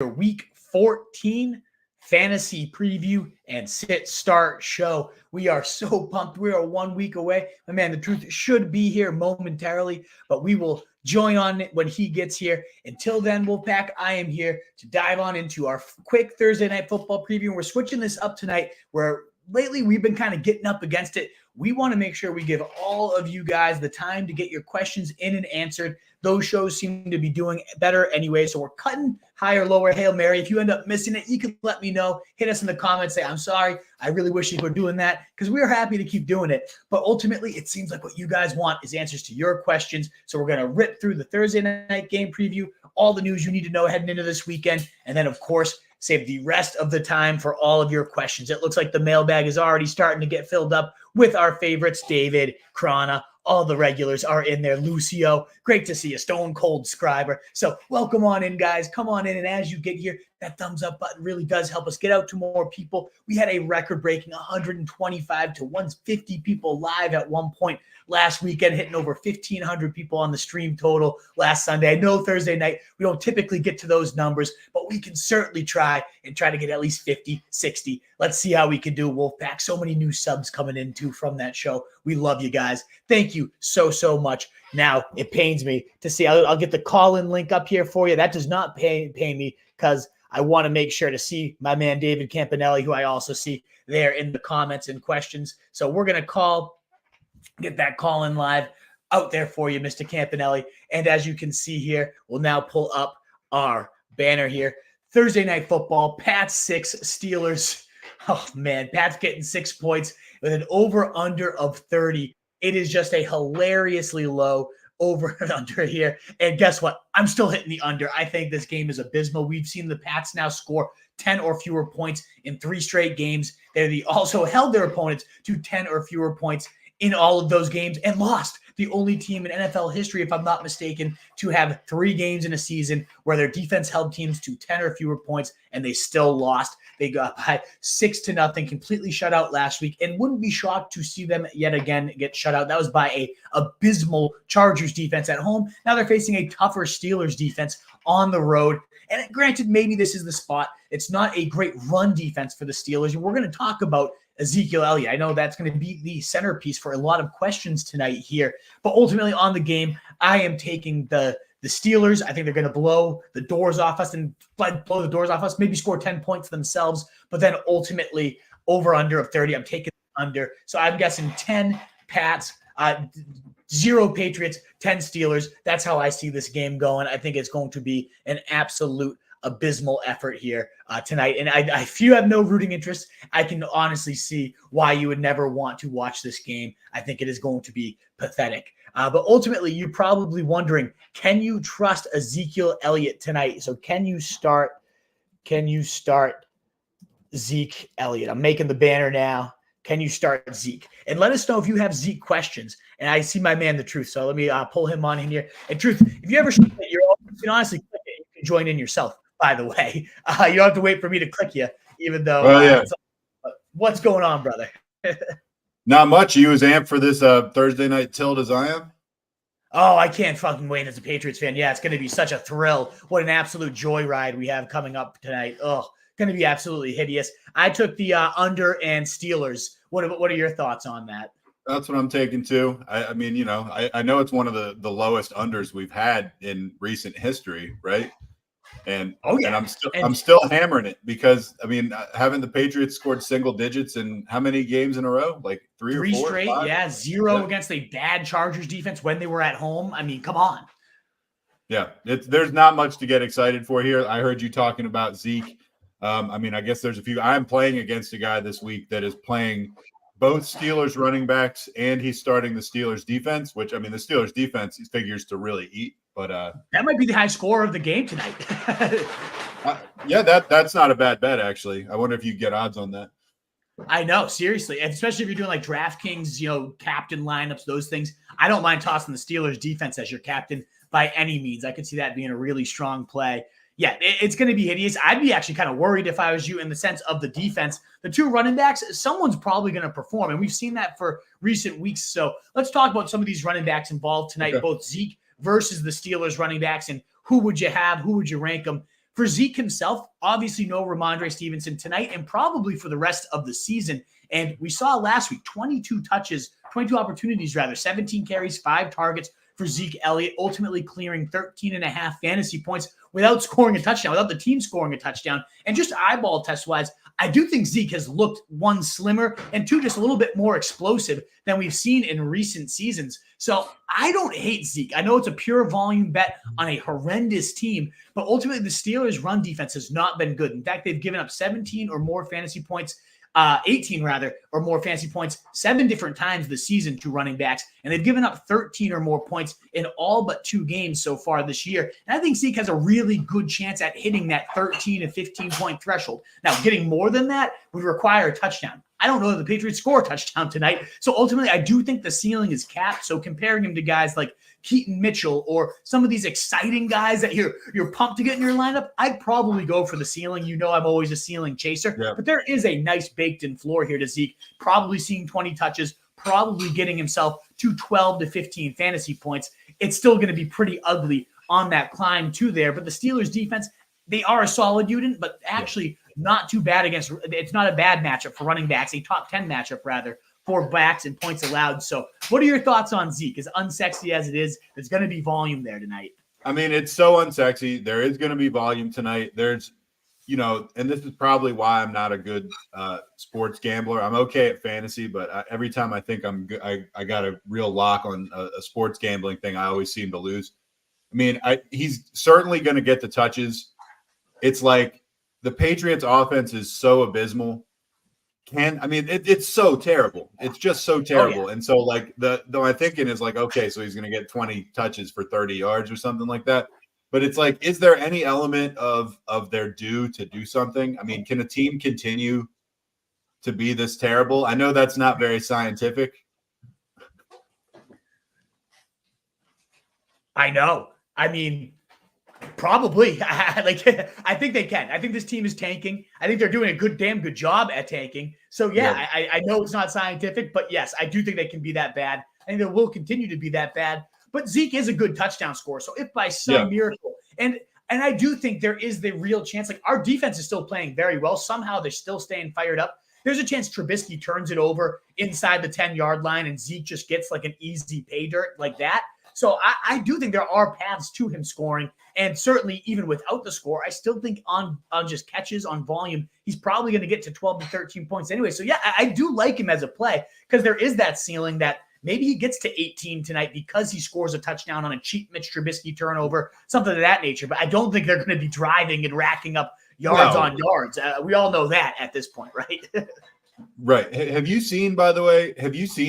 your Week 14 fantasy preview and sit-start show. We are so pumped. We are 1 week away. My man, the truth should be here momentarily, but we will join on it when he gets here. Until then, Wolfpack, I am here to dive on into our quick Thursday night football preview. We're switching this up tonight where lately we've been kind of getting up against it. We want to make sure we give all of you guys the time to get your questions in and answered. Those shows seem to be doing better anyway, so we're cutting higher, lower, Hail Mary. If you end up missing it, you can let me know. Hit us in the comments. Say, I'm sorry. I really wish you were doing that because we are happy to keep doing it. But ultimately, it seems like what you guys want is answers to your questions. So we're going to rip through the Thursday night game preview, all the news you need to know heading into this weekend, and then, of course, save the rest of the time for all of your questions. It looks like the mailbag is already starting to get filled up with our favorites, David, Krana, all the regulars are in there. Lucio, great to see you. Stone Cold Scriber. So welcome on in, guys. Come on in. And as you get here, that thumbs up button really does help us get out to more people. We had a record-breaking 125 to 150 people live at one point last weekend, hitting over 1,500 people on the stream total last Sunday. I know Thursday night, we don't typically get to those numbers, but we can certainly try to get at least 50, 60. Let's see how we can do, Wolfpack. So many new subs coming in, too, from that show. We love you guys. Thank you so, so much. Now, it pains me to see. I'll get the call-in link up here for you. That does not pay me because I want to make sure to see my man David Campanelli, who I also see there in the comments and questions. So we're going to get that call in live out there for you, Mr. Campanelli. And as you can see here, we'll now pull up our banner here. Thursday night football, Pats 6, Steelers. Oh, man, Pats getting 6 points with an over-under of 30. It is just a hilariously low over and under here. And guess what? I'm still hitting the under. I think this game is abysmal. We've seen the Pats now score 10 or fewer points in 3 straight games. They also held their opponents to 10 or fewer points in all of those games and lost. The only team in NFL history, if I'm not mistaken, to have 3 games in a season where their defense held teams to 10 or fewer points and they still lost. They got by 6-0, completely shut out last week, and wouldn't be shocked to see them yet again get shut out. That was by a abysmal Chargers defense at home. Now they're facing a tougher Steelers defense on the road. And granted, maybe this is the spot. It's not a great run defense for the Steelers. And we're going to talk about Ezekiel Elliott. I know that's going to be the centerpiece for a lot of questions tonight here. But ultimately on the game, I am taking the Steelers. I think they're going to blow the doors off us, maybe score 10 points themselves. But then ultimately over under of 30, I'm taking under. So I'm guessing 10 Pats, 0 Patriots, 10 Steelers. That's how I see this game going. I think it's going to be an absolute abysmal effort here tonight. And if you have no rooting interest, I can honestly see why you would never want to watch this game. I think it is going to be pathetic. But ultimately, you're probably wondering, can you trust Ezekiel Elliott tonight? So can you start Zeke Elliott? I'm making the banner now. Can you start Zeke? And let us know if you have Zeke questions. And I see my man, The Truth. So let me pull him on in here. And Truth, if you ever show that you can honestly click it. You can join in yourself, by the way. You don't have to wait for me to click you, even though what's going on, brother? Not much. You was amped for this Thursday night tilt as I am? Oh, I can't fucking wait as a Patriots fan. Yeah, it's going to be such a thrill. What an absolute joyride we have coming up tonight. Oh, going to be absolutely hideous. I took the under and Steelers. What are your thoughts on that? That's what I'm taking too. I mean, you know, I know it's one of the lowest unders we've had in recent history, right? And and I'm still hammering it because I mean, haven't the Patriots scored single digits in how many games in a row? Like three or four straight, 0 against a bad Chargers defense when they were at home. I mean, come on. Yeah, there's not much to get excited for here. I heard you talking about Zeke. I mean, I guess there's a few. I'm playing against a guy this week that is playing both Steelers running backs and he's starting the Steelers defense, which I mean, the Steelers defense he figures to really eat. But that might be the high score of the game tonight. Yeah, that's not a bad bet, actually. I wonder if you get odds on that. I know, seriously, especially if you're doing like DraftKings, captain lineups, those things. I don't mind tossing the Steelers defense as your captain by any means. I could see that being a really strong play. Yeah, it's going to be hideous. I'd be actually kind of worried if I was you in the sense of the defense. The 2 running backs, someone's probably going to perform, and we've seen that for recent weeks. So let's talk about some of these running backs involved tonight, both Zeke versus the Steelers running backs, and who would you have? Who would you rank them? For Zeke himself, obviously no Ramondre Stevenson tonight and probably for the rest of the season. And we saw last week 22 opportunities, 17 carries, 5 targets for Zeke Elliott, ultimately clearing 13.5 fantasy points without scoring a touchdown, without the team scoring a touchdown. And just eyeball test-wise, I do think Zeke has looked, 1, slimmer, and 2, just a little bit more explosive than we've seen in recent seasons. So I don't hate Zeke. I know it's a pure volume bet on a horrendous team, but ultimately the Steelers' run defense has not been good. In fact, they've given up 17 or more fantasy points 18 or more fantasy points 7 different times this season to running backs, and they've given up 13 or more points in all but 2 games so far this year. And I think Zeke has a really good chance at hitting that 13 and 15 point threshold. Now, getting more than that would require a touchdown. I don't know that the Patriots score a touchdown tonight. So ultimately, I do think the ceiling is capped. So comparing him to guys like Keaton Mitchell or some of these exciting guys that you're pumped to get in your lineup, I'd probably go for the ceiling. You know I'm always a ceiling chaser. Yeah. But there is a nice baked-in floor here to Zeke, probably seeing 20 touches, probably getting himself to 12 to 15 fantasy points. It's still going to be pretty ugly on that climb to there. But the Steelers' defense, they are a solid unit, but actually not too bad against – it's not a bad matchup for running backs, a top 10 matchup rather, for backs and points allowed. So what are your thoughts on Zeke? As unsexy as it is, there's going to be volume there tonight. I mean, it's so unsexy. There is going to be volume tonight. There's, and this is probably why I'm not a good sports gambler. I'm okay at fantasy, but every time I think I'm good, I got a real lock on a sports gambling thing, I always seem to lose. I mean, he's certainly going to get the touches. It's like the Patriots offense is so abysmal. It's so terrible. It's just so terrible. Oh, yeah. And so like my thinking is like, okay, so he's going to get 20 touches for 30 yards or something like that. But it's like, is there any element of their due to do something? I mean, can a team continue to be this terrible? I know that's not very scientific. I know. I mean, probably. I think they can. I think this team is tanking. I think they're doing a damn good job at tanking. So, I know it's not scientific, but yes, I do think they can be that bad. I think they will continue to be that bad. But Zeke is a good touchdown scorer. So if by some miracle, and I do think there is the real chance, like our defense is still playing very well. Somehow they're still staying fired up. There's a chance Trubisky turns it over inside the 10-yard line and Zeke just gets like an easy pay dirt like that. So I do think there are paths to him scoring. And certainly even without the score, I still think on just catches, on volume, he's probably going to get to 12 to 13 points anyway. So, I do like him as a play because there is that ceiling that maybe he gets to 18 tonight because he scores a touchdown on a cheap Mitch Trubisky turnover, something of that nature. But I don't think they're going to be driving and racking up yards on yards. We all know that at this point, right? Right. Have you seen, by the way,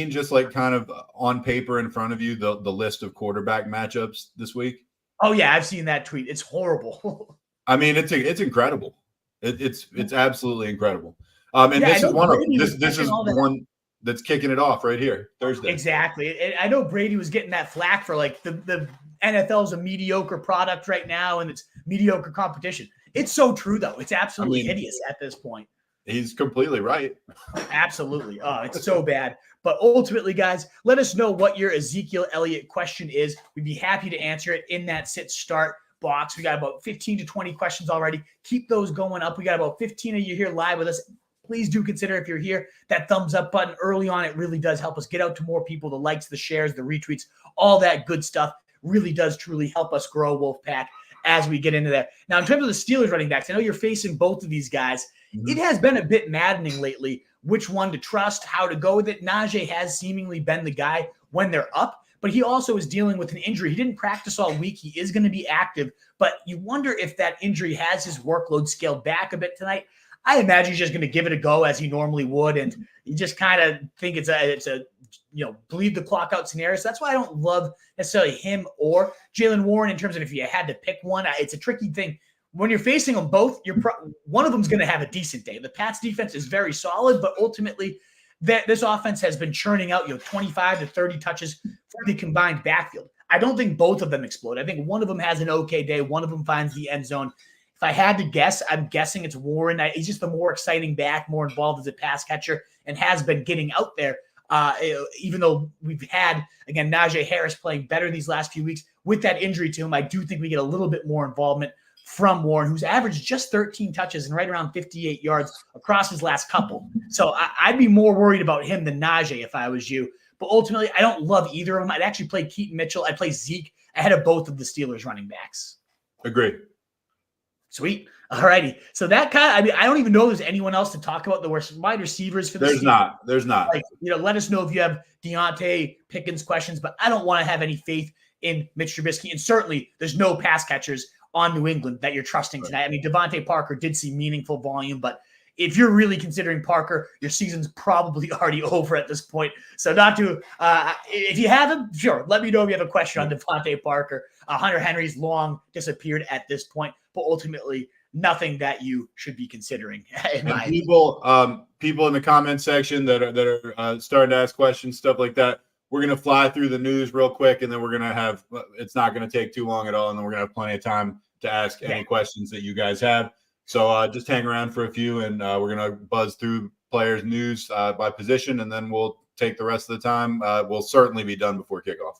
just like kind of on paper in front of you, the list of quarterback matchups this week? Oh yeah, I've seen that tweet. It's horrible. I mean, it's incredible. It's absolutely incredible. And this is one of this is one that's kicking it off right here Thursday. Exactly. And I know Brady was getting that flack for like the NFL's a mediocre product right now and it's mediocre competition. It's so true though. It's absolutely hideous at this point. He's completely right. Absolutely. Oh, it's so bad. But ultimately, guys, let us know what your Ezekiel Elliott question is. We'd be happy to answer it in that sit-start box. We got about 15 to 20 questions already. Keep those going up. We got about 15 of you here live with us. Please do consider, if you're here, that thumbs up button early on. It really does help us get out to more people. The likes, the shares, the retweets, all that good stuff really does truly help us grow Wolfpack as we get into there. Now, in terms of the Steelers running backs, I know you're facing both of these guys. It has been a bit maddening lately which one to trust, how to go with it. Najee has seemingly been the guy when they're up, but he also is dealing with an injury. He didn't practice all week. He is going to be active, but you wonder if that injury has his workload scaled back a bit tonight. I imagine he's just going to give it a go as he normally would, and you just kind of think it's a bleed the clock out scenario. So that's why I don't love necessarily him or Jaylen Warren in terms of if you had to pick one. It's a tricky thing. When you're facing them both, one of them's going to have a decent day. The Pats defense is very solid, but ultimately this offense has been churning out 25 to 30 touches for the combined backfield. I don't think both of them explode. I think one of them has an okay day. One of them finds the end zone. If I had to guess, I'm guessing it's Warren. He's just the more exciting back, more involved as a pass catcher, and has been getting out there. Even though we've had, again, Najee Harris playing better these last few weeks with that injury to him, I do think we get a little bit more involvement from Warren, who's averaged just 13 touches and right around 58 yards across his last couple. So I'd be more worried about him than Najee if I was you. But ultimately, I don't love either of them. I'd actually play Keaton Mitchell. I'd play Zeke ahead of both of the Steelers running backs. Agree. Sweet. All righty. So that I don't even know if there's anyone else to talk about the wide receivers for the Steelers. There's not. Like, let us know if you have Deontay Pickens questions, but I don't want to have any faith in Mitch Trubisky. And certainly there's no pass catchers on New England that you're trusting tonight. I mean, Devontae Parker did see meaningful volume, but if you're really considering Parker, your season's probably already over at this point. So not to, if you have him, sure, let me know if you have a question on Devontae Parker. Hunter Henry's long disappeared at this point, but ultimately nothing that you should be considering. People in the comment section that are starting to ask questions, stuff like that. We're going to fly through the news real quick, and then we're going to have – it's not going to take too long at all, and then we're going to have plenty of time to ask any questions that you guys have. So just hang around for a few, and we're going to buzz through players' news by position, and then we'll take the rest of the time. We'll certainly be done before kickoff.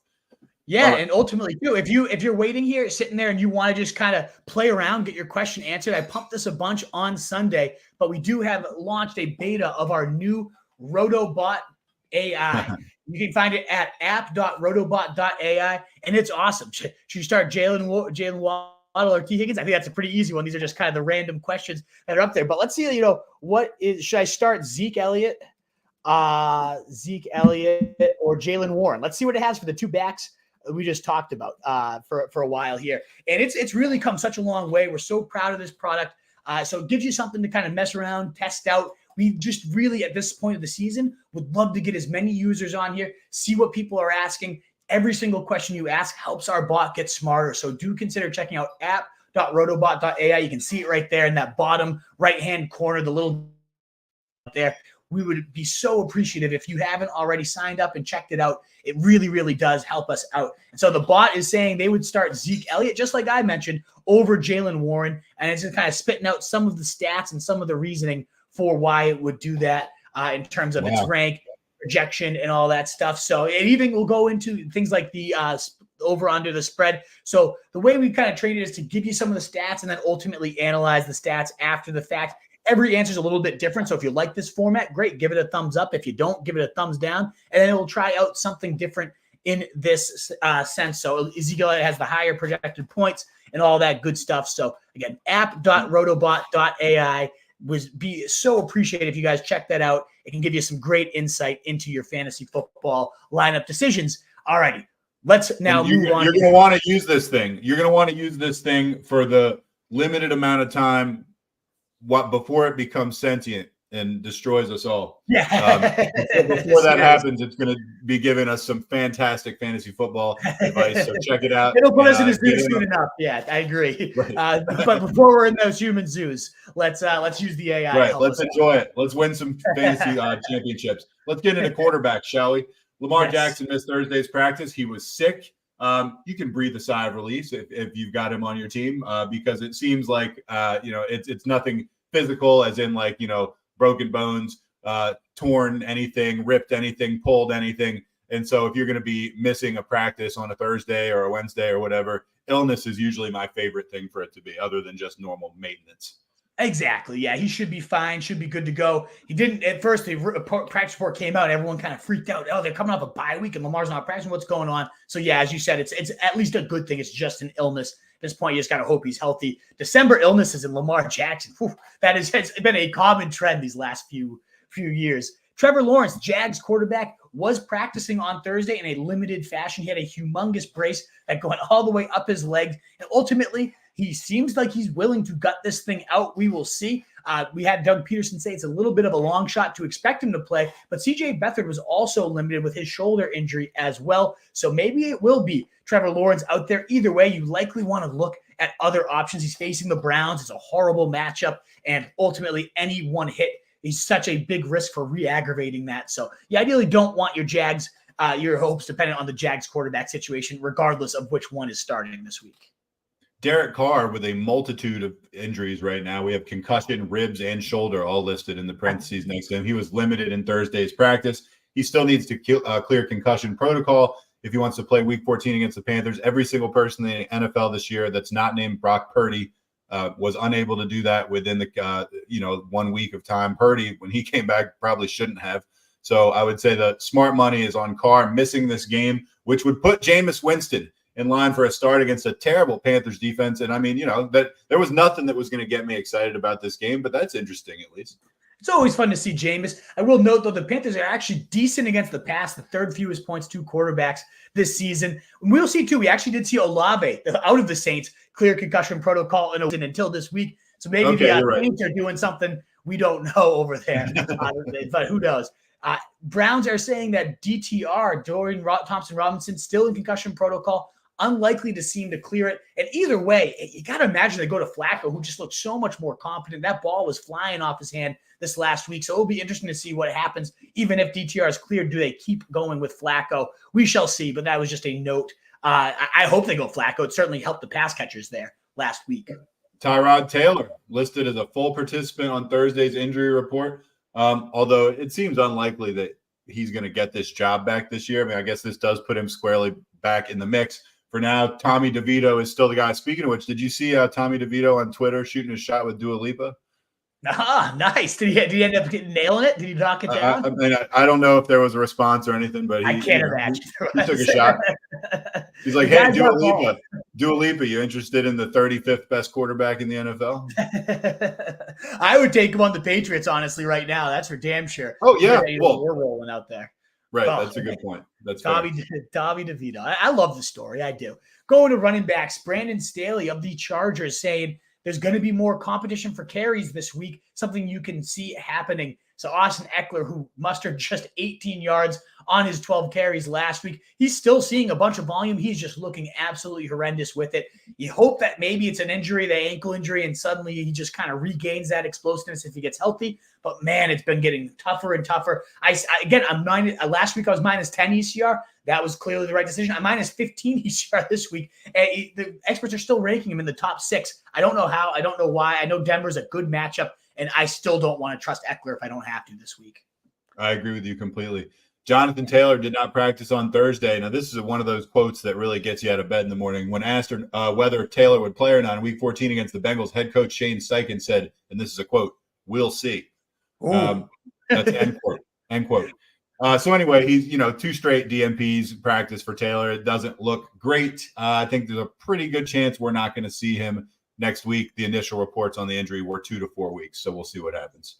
Yeah, and ultimately, too, if you're waiting here, sitting there, and you want to just kind of play around, get your question answered, I pumped this a bunch on Sunday, but we do have launched a beta of our new Rotobot AI. You can find it at app.rotobot.ai, and it's awesome. Should you start Jaylen Waddle or T. Higgins? I think that's a pretty easy one. These are just kind of the random questions that are up there. But let's see, should I start Zeke Elliott or Jaylen Warren? Let's see what it has for the two backs we just talked about for a while here. And it's really come such a long way. We're so proud of this product. So it gives you something to kind of mess around, test out. We just really, at this point of the season, would love to get as many users on here, see what people are asking. Every single question you ask helps our bot get smarter. So do consider checking out app.rotobot.ai. You can see it right there in that bottom right-hand corner, the little there. We would be so appreciative if you haven't already signed up and checked it out. It really, really does help us out. And so the bot is saying they would start Zeke Elliott, just like I mentioned, over Jaylen Warren. And it's just kind of spitting out some of the stats and some of the reasoning for why it would do that in terms of its rank, projection, and all that stuff. So it even will go into things like the over under the spread. So the way we kind of trained it is to give you some of the stats and then ultimately analyze the stats after the fact. Every answer is a little bit different. So if you like this format, great, give it a thumbs up. If you don't, give it a thumbs down. And then it will try out something different in this sense. So Ezekiel has the higher projected points and all that good stuff. So again, app.rotobot.ai. would be so appreciated if you guys check that out. It can give you some great insight into your fantasy football lineup decisions. All righty, let's now move on. You're going to want to use this thing. You're going to want to use this thing for the limited amount of time before it becomes sentient and destroys us all. Yeah. Before that happens, it's going to be giving us some fantastic fantasy football advice. So check it out. It'll put us in a zoo soon enough. Yeah, I agree. Right. But before we're in those human zoos, let's use the AI. Right. Let's enjoy it. Let's win some fantasy championships. Let's get into quarterback, shall we? Lamar Jackson missed Thursday's practice. He was sick. You can breathe a sigh of relief if you've got him on your team because it seems like it's nothing physical, as in broken bones, torn anything, ripped anything, pulled anything. And so if you're going to be missing a practice on a Thursday or a Wednesday or whatever, illness is usually my favorite thing for it to be, other than just normal maintenance. Exactly. Yeah, he should be fine, should be good to go. He didn't at first. The practice report came out. Everyone kind of freaked out. Oh, they're coming off a bye week and Lamar's not practicing. What's going on? So yeah, as you said, it's at least a good thing. It's just an illness. At this point, you just got to hope he's healthy. December illnesses in Lamar Jackson. It's been a common trend these last few years. Trevor Lawrence, Jags quarterback, was practicing on Thursday in a limited fashion. He had a humongous brace that going all the way up his legs. And ultimately, he seems like he's willing to gut this thing out. We will see. We had Doug Peterson say it's a little bit of a long shot to expect him to play, but C.J. Beathard was also limited with his shoulder injury as well. So maybe it will be Trevor Lawrence out there. Either way, you likely want to look at other options. He's facing the Browns. It's a horrible matchup, and ultimately any one hit is such a big risk for re-aggravating that. So you ideally don't want your Jags, your hopes dependent on the Jags quarterback situation, regardless of which one is starting this week. Derek Carr with a multitude of injuries right now. We have concussion, ribs, and shoulder all listed in the parentheses next to him. He was limited in Thursday's practice. He still needs to clear concussion protocol if he wants to play Week 14 against the Panthers. Every single person in the NFL this year that's not named Brock Purdy was unable to do that within the 1 week of time. Purdy, when he came back, probably shouldn't have. So I would say the smart money is on Carr missing this game, which would put Jameis Winston in line for a start against a terrible Panthers defense. And I mean, that there was nothing that was going to get me excited about this game, but that's interesting at least. It's always fun to see Jameis. I will note, though, the Panthers are actually decent against the pass, the third fewest points to quarterbacks this season. We'll see, too. We actually did see Olave, out of the Saints, clear concussion protocol until this week. So maybe the Saints are doing something we don't know over there. But who knows? Browns are saying that DTR, Dorian Thompson-Robinson, still in concussion protocol, unlikely to seem to clear it. And either way, you got to imagine they go to Flacco, who just looked so much more confident. That ball was flying off his hand this last week. So it'll be interesting to see what happens. Even if DTR is cleared, do they keep going with Flacco? We shall see, but that was just a note. I hope they go Flacco. It certainly helped the pass catchers there last week. Tyrod Taylor listed as a full participant on Thursday's injury report. Although it seems unlikely that he's going to get this job back this year. I mean, I guess this does put him squarely back in the mix. For now, Tommy DeVito is still the guy. Speaking of which, did you see Tommy DeVito on Twitter shooting a shot with Dua Lipa? Nice. Did he end up nailing it? Did he knock it down? I don't know if there was a response or anything, but I can't imagine. He took a shot. He's like, hey, Dua Lipa, you interested in the 35th best quarterback in the NFL? I would take him on the Patriots, honestly, right now. That's for damn sure. Oh, yeah. We're rolling out there. Right. That's a good point. That's Tommy DeVito. I love the story. I do. Going to running backs, Brandon Staley of the Chargers saying there's going to be more competition for carries this week, something you can see happening. So Austin Ekeler, who mustered just 18 yards on his 12 carries last week, he's still seeing a bunch of volume. He's just looking absolutely horrendous with it. You hope that maybe it's an injury, the ankle injury, and suddenly he just kind of regains that explosiveness if he gets healthy. But, man, it's been getting tougher and tougher. Last week I was minus 10 ECR. That was clearly the right decision. I'm minus 15 ECR this week. The experts are still ranking him in the top 6. I don't know how. I don't know why. I know Denver's a good matchup, and I still don't want to trust Ekeler if I don't have to this week. I agree with you completely. Jonathan Taylor did not practice on Thursday. Now, this is one of those quotes that really gets you out of bed in the morning. When asked whether Taylor would play or not in Week 14 against the Bengals, head coach Shane Steichen said, and this is a quote, "We'll see." That's end quote. End quote. So anyway, he's 2 straight DNPs practice for Taylor. It doesn't look great. I think there's a pretty good chance we're not going to see him next week. The initial reports on the injury were 2 to 4 weeks, so we'll see what happens.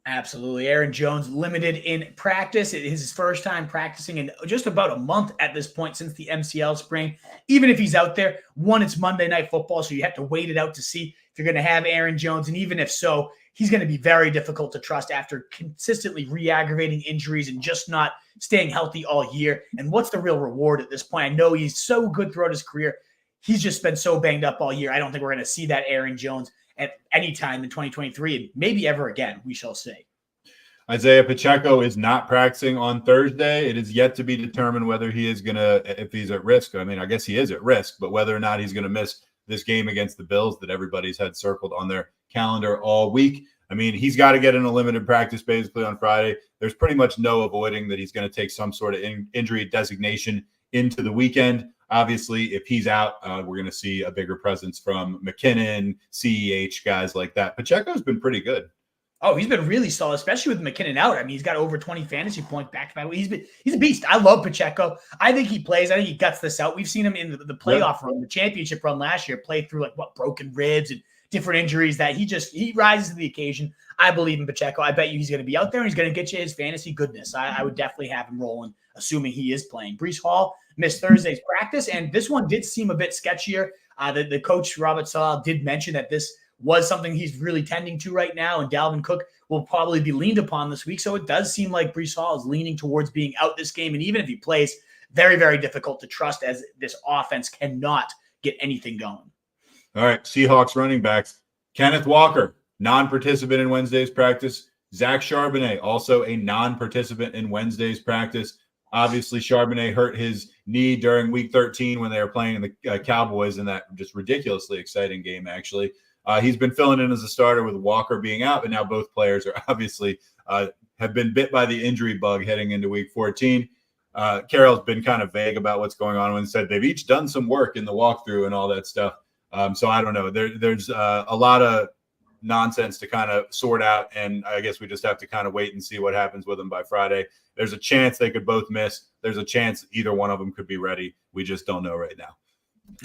Absolutely. Aaron Jones limited in practice. It is his first time practicing in just about a month at this point since the MCL sprain. Even if he's out there, it's Monday Night Football, so you have to wait it out to see if you're going to have Aaron Jones. And even if so, he's going to be very difficult to trust after consistently re-aggravating injuries and just not staying healthy all year. And what's the real reward at this point? I know he's so good throughout his career. He's just been so banged up all year. I don't think we're going to see that Aaron Jones at any time in 2023 and maybe ever again. We shall see. Isiah Pacheco is not practicing on Thursday. It is yet to be determined whether he is going to, if he's at risk. I mean, I guess he is at risk, but whether or not he's going to miss this game against the Bills that everybody's had circled on their calendar all week. I mean, he's got to get in a limited practice basically on Friday. There's pretty much no avoiding that he's going to take some sort of injury designation into the weekend. Obviously, if he's out, we're going to see a bigger presence from McKinnon, CEH, guys like that. Pacheco's been pretty good. Oh, he's been really solid, especially with McKinnon out. I mean, he's got over 20 fantasy points back-to-back. He's a beast. I love Pacheco. I think he plays. I think he guts this out. We've seen him in the playoff run, the championship run last year, play through broken ribs and different injuries that he rises to the occasion. I believe in Pacheco. I bet you he's going to be out there and he's going to get you his fantasy goodness. I would definitely have him rolling, assuming he is playing. Breece Hall missed Thursday's practice, and this one did seem a bit sketchier. The coach, Robert Saleh, did mention that this was something he's really tending to right now, and Dalvin Cook will probably be leaned upon this week. So it does seem like Breece Hall is leaning towards being out this game, and even if he plays, very, very difficult to trust as this offense cannot get anything going. All right, Seahawks running backs. Kenneth Walker, non-participant in Wednesday's practice. Zach Charbonnet, also a non-participant in Wednesday's practice. Obviously, Charbonnet hurt his knee during Week 13 when they were playing the Cowboys in that just ridiculously exciting game, actually. He's been filling in as a starter with Walker being out, but now both players are obviously have been bit by the injury bug heading into Week 14. Carroll's been kind of vague about what's going on when he said they've each done some work in the walkthrough and all that stuff. So I don't know. There's a lot of nonsense to kind of sort out, and I guess we just have to kind of wait and see what happens with them by Friday. There's a chance they could both miss. There's a chance either one of them could be ready. We just don't know right now.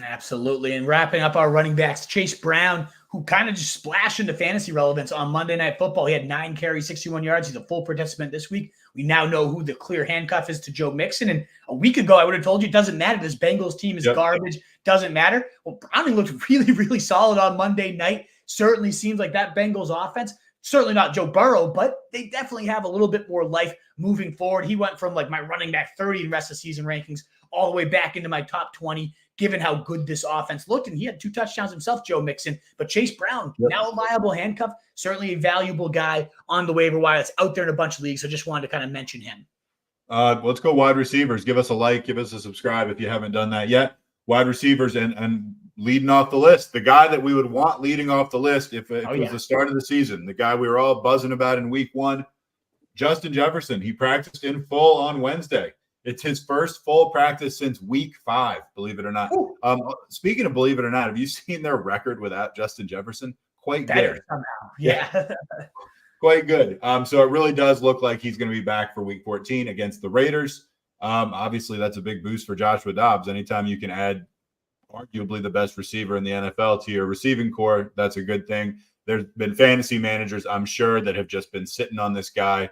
Absolutely. And wrapping up our running backs, Chase Brown, who kind of just splashed into fantasy relevance on Monday Night Football. He had 9 carries, 61 yards. He's a full participant this week. We now know who the clear handcuff is to Joe Mixon. And a week ago, I would have told you it doesn't matter. This Bengals team is garbage. Doesn't matter. Well, Browning looked really, really solid on Monday night. Certainly seems like that Bengals offense, certainly not Joe Burrow, but they definitely have a little bit more life moving forward. He went from like my running back 30 in rest of season rankings all the way back into my top 20, given how good this offense looked. And he had 2 touchdowns himself, Joe Mixon. But Chase Brown, now a viable handcuff, certainly a valuable guy on the waiver wire that's out there in a bunch of leagues. So just wanted to kind of mention him. Let's go wide receivers. Give us a like, give us a subscribe if you haven't done that yet. Wide receivers and leading off the list, the guy that we would want leading off the list if it was the start of the season, the guy we were all buzzing about in week 1, Justin Jefferson. He practiced in full on Wednesday. It's his first full practice since week 5, believe it or not. Speaking of believe it or not, have you seen their record without Justin Jefferson? Quite better good. somehow. Yeah. Quite good. So it really does look like he's going to be back for week 14 against the Raiders. Obviously, that's a big boost for Joshua Dobbs. Anytime you can add arguably the best receiver in the NFL to your receiving core, that's a good thing. There's been fantasy managers, I'm sure, that have just been sitting on this guy,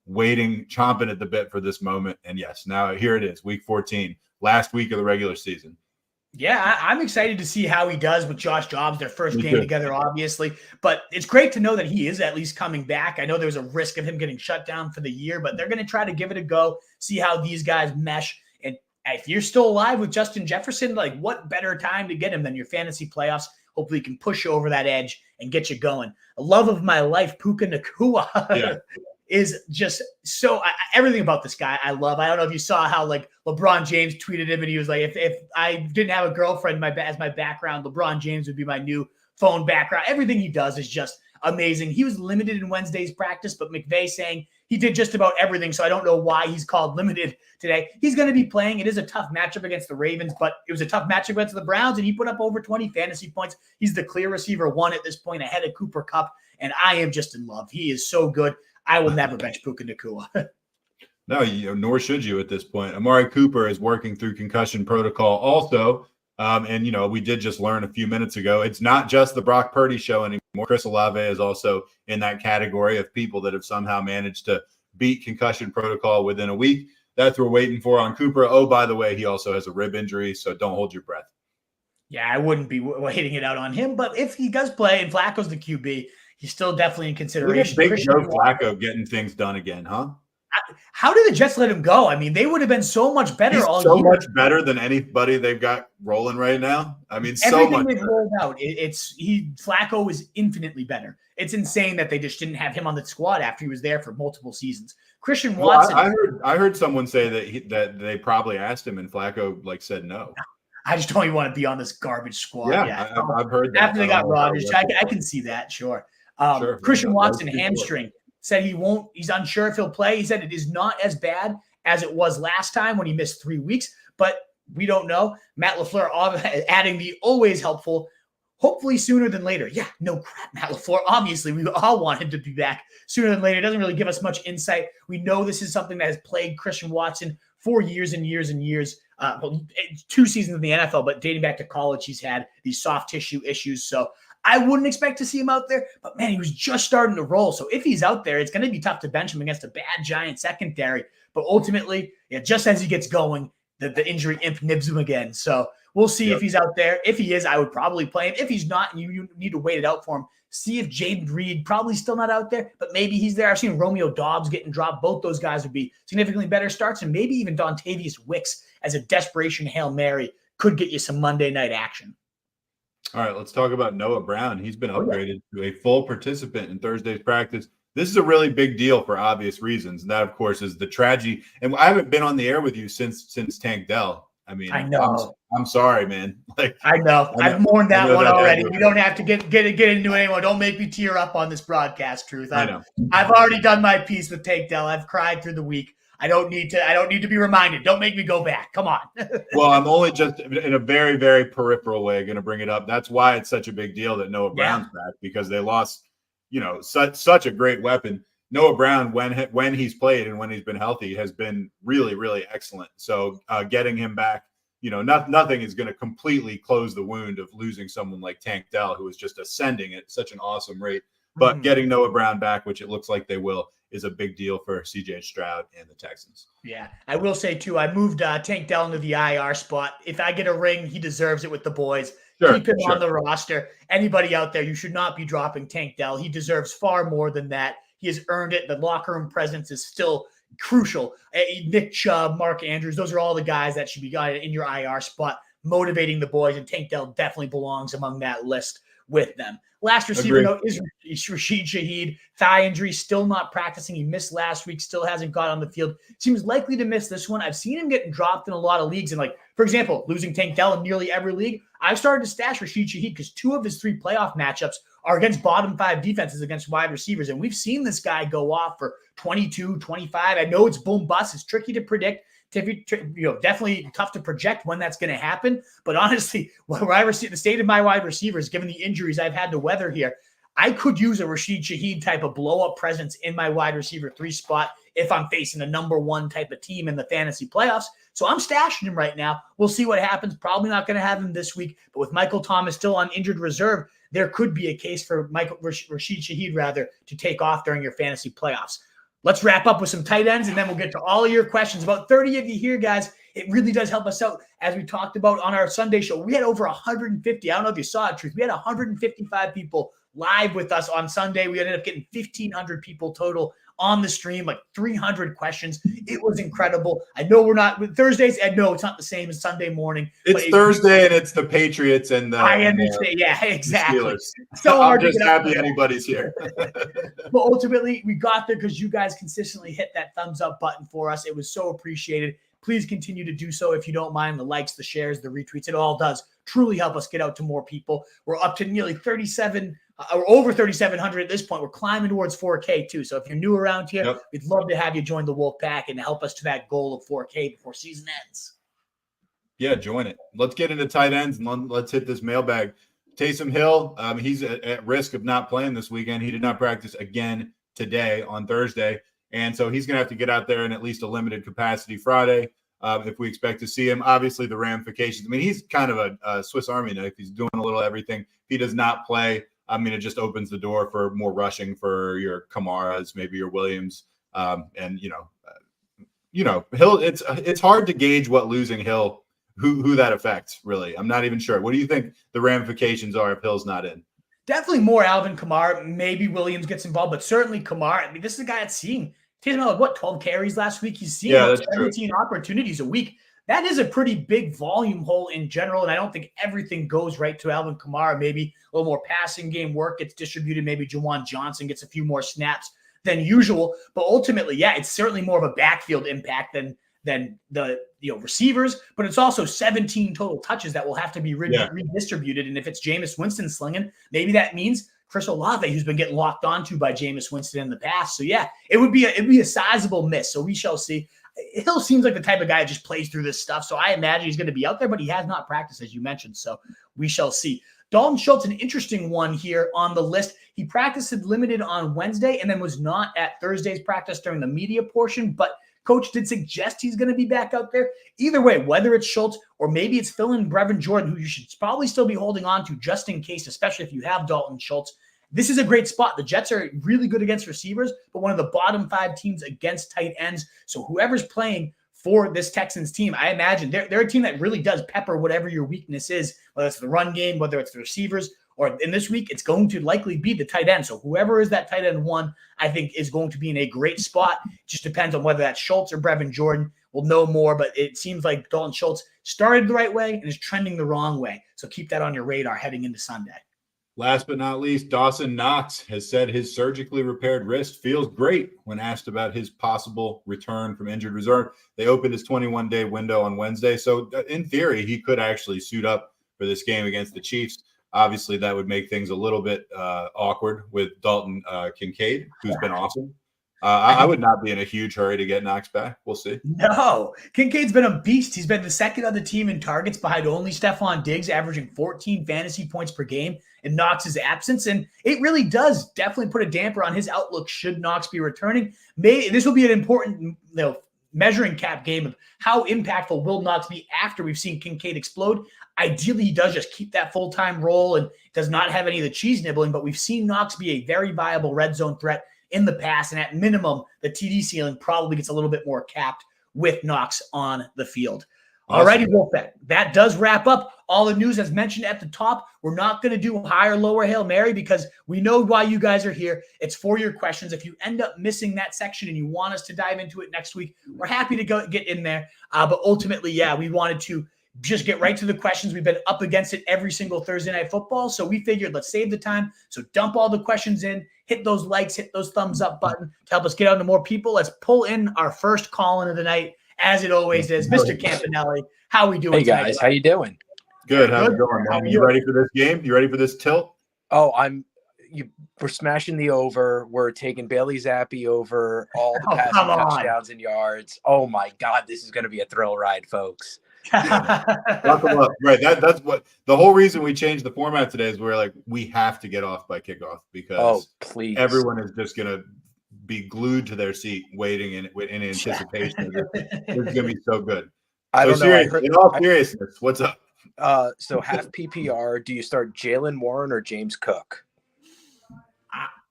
waiting, chomping at the bit for this moment. And yes, now here it is, week 14, last week of the regular season. Yeah, I'm excited to see how he does with Josh Dobbs, their first game together, obviously. But it's great to know that he is at least coming back. I know there was a risk of him getting shut down for the year, but they're going to try to give it a go, see how these guys mesh. And if you're still alive with Justin Jefferson, like what better time to get him than your fantasy playoffs? Hopefully he can push you over that edge and get you going. A love of my life, Puka Nacua. Is just so everything about this guy I love. I don't know if you saw how like LeBron James tweeted him and he was like, if I didn't have a girlfriend as my background, LeBron James would be my new phone background. Everything he does is just amazing. He was limited in Wednesday's practice, but McVay saying he did just about everything. So I don't know why he's called limited today. He's going to be playing. It is a tough matchup against the Ravens, but it was a tough matchup against the Browns, and he put up over 20 fantasy points. He's the clear receiver 1 at this point ahead of Cooper Kupp, and I am just in love. He is so good. I will never bench Puka Nacua. No, nor should you at this point. Amari Cooper is working through concussion protocol also. And, we did just learn a few minutes ago, it's not just the Brock Purdy show anymore. Chris Olave is also in that category of people that have somehow managed to beat concussion protocol within a week. That's what we're waiting for on Cooper. Oh, by the way, he also has a rib injury, so don't hold your breath. Yeah, I wouldn't be waiting it out on him. But if he does play and Flacco's the QB, he's still definitely in consideration. Big Joe Flacco getting things done again, huh? How did the Jets let him go? I mean, they would have been so much better all year. So much better than anybody they've got rolling right now. I mean, so much they've rolled out. Flacco is infinitely better. It's insane that they just didn't have him on the squad after he was there for multiple seasons. Christian Watson. I heard someone say that they probably asked him and Flacco said no. I just don't even want to be on this garbage squad. Yeah. I've heard that. After they got Rodgers, I can see that. Sure. Sure. Christian Watson, hamstring. Said he's unsure if he'll play. He said it is not as bad as it was last time when he missed 3 weeks, but we don't know. Matt LaFleur adding the always helpful, hopefully sooner than later. Yeah, no crap, Matt LaFleur. Obviously, we all want him to be back sooner than later. It doesn't really give us much insight. We know this is something that has plagued Christian Watson for years and years and years. 2 seasons in the NFL, but dating back to college, he's had these soft tissue issues. So I wouldn't expect to see him out there, but man, he was just starting to roll. So if he's out there, it's going to be tough to bench him against a bad Giant secondary. But ultimately, just as he gets going, the injury imp nibs him again. So we'll see if he's out there. If he is, I would probably play him. If he's not, and you need to wait it out for him, see if Jaden Reed, probably still not out there, but maybe he's there. I've seen Romeo Doubs getting dropped. Both those guys would be significantly better starts, and maybe even Dontavius Wicks as a desperation Hail Mary could get you some Monday night action. All right, let's talk about Noah Brown. He's been upgraded to a full participant in Thursday's practice. This is a really big deal for obvious reasons, and that, of course, is the tragedy. And I haven't been on the air with you since Tank Dell. I mean, I know. I'm sorry, man. I know. I've mourned that one already. We don't have to get into it anymore. Don't make me tear up on this broadcast, Truth. I know. I've already done my piece with Tank Dell. I've cried through the week. I don't need to be reminded. Don't make me go back. Come on. Well, I'm only just in a very, very peripheral way going to bring it up. That's why it's such a big deal that Noah Brown's back, because they lost, such a great weapon. Noah Brown, when he's played and when he's been healthy, has been really, really excellent. So getting him back, nothing is going to completely close the wound of losing someone like Tank Dell, who is just ascending at such an awesome rate. But getting Noah Brown back, which it looks like they will, is a big deal for CJ Stroud and the Texans. Yeah, I will say, too, I moved Tank Dell into the IR spot. If I get a ring, he deserves it with the boys. Keep him on the roster. Anybody out there, you should not be dropping Tank Dell. He deserves far more than that. He has earned it. The locker room presence is still crucial. Nick Chubb, Mark Andrews, those are all the guys that should be in your IR spot, motivating the boys, and Tank Dell definitely belongs among that list with them. Last receiver note is Rashid Shaheed. Thigh injury, still not practicing. He missed last week, still hasn't got on the field. Seems likely to miss this one. I've seen him getting dropped in a lot of leagues. And for example, losing Tank Dell in nearly every league, I've started to stash Rashid Shaheed because 2 of his 3 playoff matchups are against bottom 5 defenses against wide receivers. And we've seen this guy go off for 22, 25. I know it's boom bust. It's tricky to predict. Definitely tough to project when that's going to happen. But honestly, the state of my wide receivers, given the injuries I've had to weather here, I could use a Rashid Shaheed type of blow-up presence in my wide receiver 3 spot if I'm facing a number 1 type of team in the fantasy playoffs. So I'm stashing him right now. We'll see what happens. Probably not going to have him this week. But with Michael Thomas still on injured reserve, there could be a case for Rashid Shaheed, to take off during your fantasy playoffs. Let's wrap up with some tight ends, and then we'll get to all of your questions. About 30 of you here, guys. It really does help us out. As we talked about on our Sunday show, we had over 150. I don't know if you saw it, Truth. We had 155 people live with us on Sunday. We ended up getting 1,500 people total on the stream, 300 questions. It was incredible. I know we're not – Thursdays, and no, it's not the same as Sunday morning. It's Thursday, and it's the Patriots and the – I understand. Yeah, exactly. Steelers. So I'm just happy anybody's here. But ultimately, we got there because you guys consistently hit that thumbs up button for us. It was so appreciated. Please continue to do so if you don't mind. The likes, the shares, the retweets, it all does truly help us get out to more people. We're up to nearly 37 or over 3,700 at this point. We're climbing towards 4K too. So if you're new around here, we'd love to have you join the Wolf Pack and help us to that goal of 4K before season ends. Yeah, join it. Let's get into tight ends and let's hit this mailbag. Taysom Hill, he's at risk of not playing this weekend. He did not practice again today on Thursday. And so he's going to have to get out there in at least a limited capacity Friday if we expect to see him. Obviously, the ramifications. I mean, he's kind of a Swiss Army knife. He's doing a little everything. If he does not play, I mean, it just opens the door for more rushing for your Kamaras, maybe your Williams. And, Hill, it's hard to gauge what losing Hill, who that affects, really. I'm not even sure. What do you think the ramifications are if Hill's not in? Definitely more Alvin Kamara. Maybe Williams gets involved, but certainly Kamara. I mean, this is a guy that's seeing 12 carries last week. He's seeing 17 opportunities a week. That is a pretty big volume hole in general, and I don't think everything goes right to Alvin Kamara. Maybe a little more passing game work gets distributed. Maybe Juwan Johnson gets a few more snaps than usual. But ultimately, it's certainly more of a backfield impact than the receivers. But it's also 17 total touches that will have to be redistributed. And if it's Jameis Winston slinging, maybe that means Chris Olave, who's been getting locked onto by Jameis Winston in the past. So it would be a sizable miss. So we shall see. Hill seems like the type of guy that just plays through this stuff. So I imagine he's going to be out there, but he has not practiced, as you mentioned. So we shall see. Dalton Schultz, an interesting one here on the list. He practiced limited on Wednesday and then was not at Thursday's practice during the media portion, but coach did suggest he's going to be back out there. Either way, whether it's Schultz or maybe it's filling Brevin Jordan, who you should probably still be holding on to just in case, especially if you have Dalton Schultz. This is a great spot. The Jets are really good against receivers, but one of the bottom 5 teams against tight ends. So whoever's playing for this Texans team, I imagine they're a team that really does pepper whatever your weakness is, whether it's the run game, whether it's the receivers, or in this week, it's going to likely be the tight end. So whoever is that tight end 1, I think is going to be in a great spot. It just depends on whether that's Schultz or Brevin Jordan. We'll know more, but it seems like Dalton Schultz started the right way and is trending the wrong way. So keep that on your radar heading into Sunday. Last but not least, Dawson Knox has said his surgically repaired wrist feels great when asked about his possible return from injured reserve. They opened his 21-day window on Wednesday. So in theory, he could actually suit up for this game against the Chiefs. Obviously, that would make things a little bit awkward with Dalton Kincaid, who's been awesome. I would not be in a huge hurry to get Knox back. We'll see. No. Kincaid's been a beast. He's been the second on the team in targets behind only Stephon Diggs, averaging 14 fantasy points per game in Knox's absence. And it really does definitely put a damper on his outlook should Knox be returning. This will be an important measuring cap game of how impactful will Knox be after we've seen Kincaid explode. Ideally, he does just keep that full-time role and does not have any of the cheese nibbling, but we've seen Knox be a very viable red zone threat in the past, and at minimum, the TD ceiling probably gets a little bit more capped with Knox on the field. Awesome. Alrighty, Wolfpack. That does wrap up all the news as mentioned at the top. We're not going to do high or lower Hail Mary because we know why you guys are here. It's for your questions. If you end up missing that section and you want us to dive into it next week, we're happy to go get in there. But ultimately, we wanted to just get right to the questions. We've been up against it every single Thursday Night Football, so we figured let's save the time. So dump all the questions in, hit those likes, hit those thumbs up button to help us get out to more people. Let's pull in our first call-in of the night, as it always is. Mr. Campanelli, how we doing tonight? Hey, guys. How you doing? Good. How's it going, man? You ready for this game? You ready for this tilt? Oh, we're smashing the over. We're taking Bailey Zappi over all the passing touchdowns and yards. Oh, my God. This is going to be a thrill ride, folks. Buckle up. Right. That's what the whole reason we changed the format today is we're like, we have to get off by kickoff because everyone is just going to be glued to their seat waiting in anticipation. It's going to be so good. In all seriousness, what's up? So half PPR, do you start Jaylen Warren or James Cook?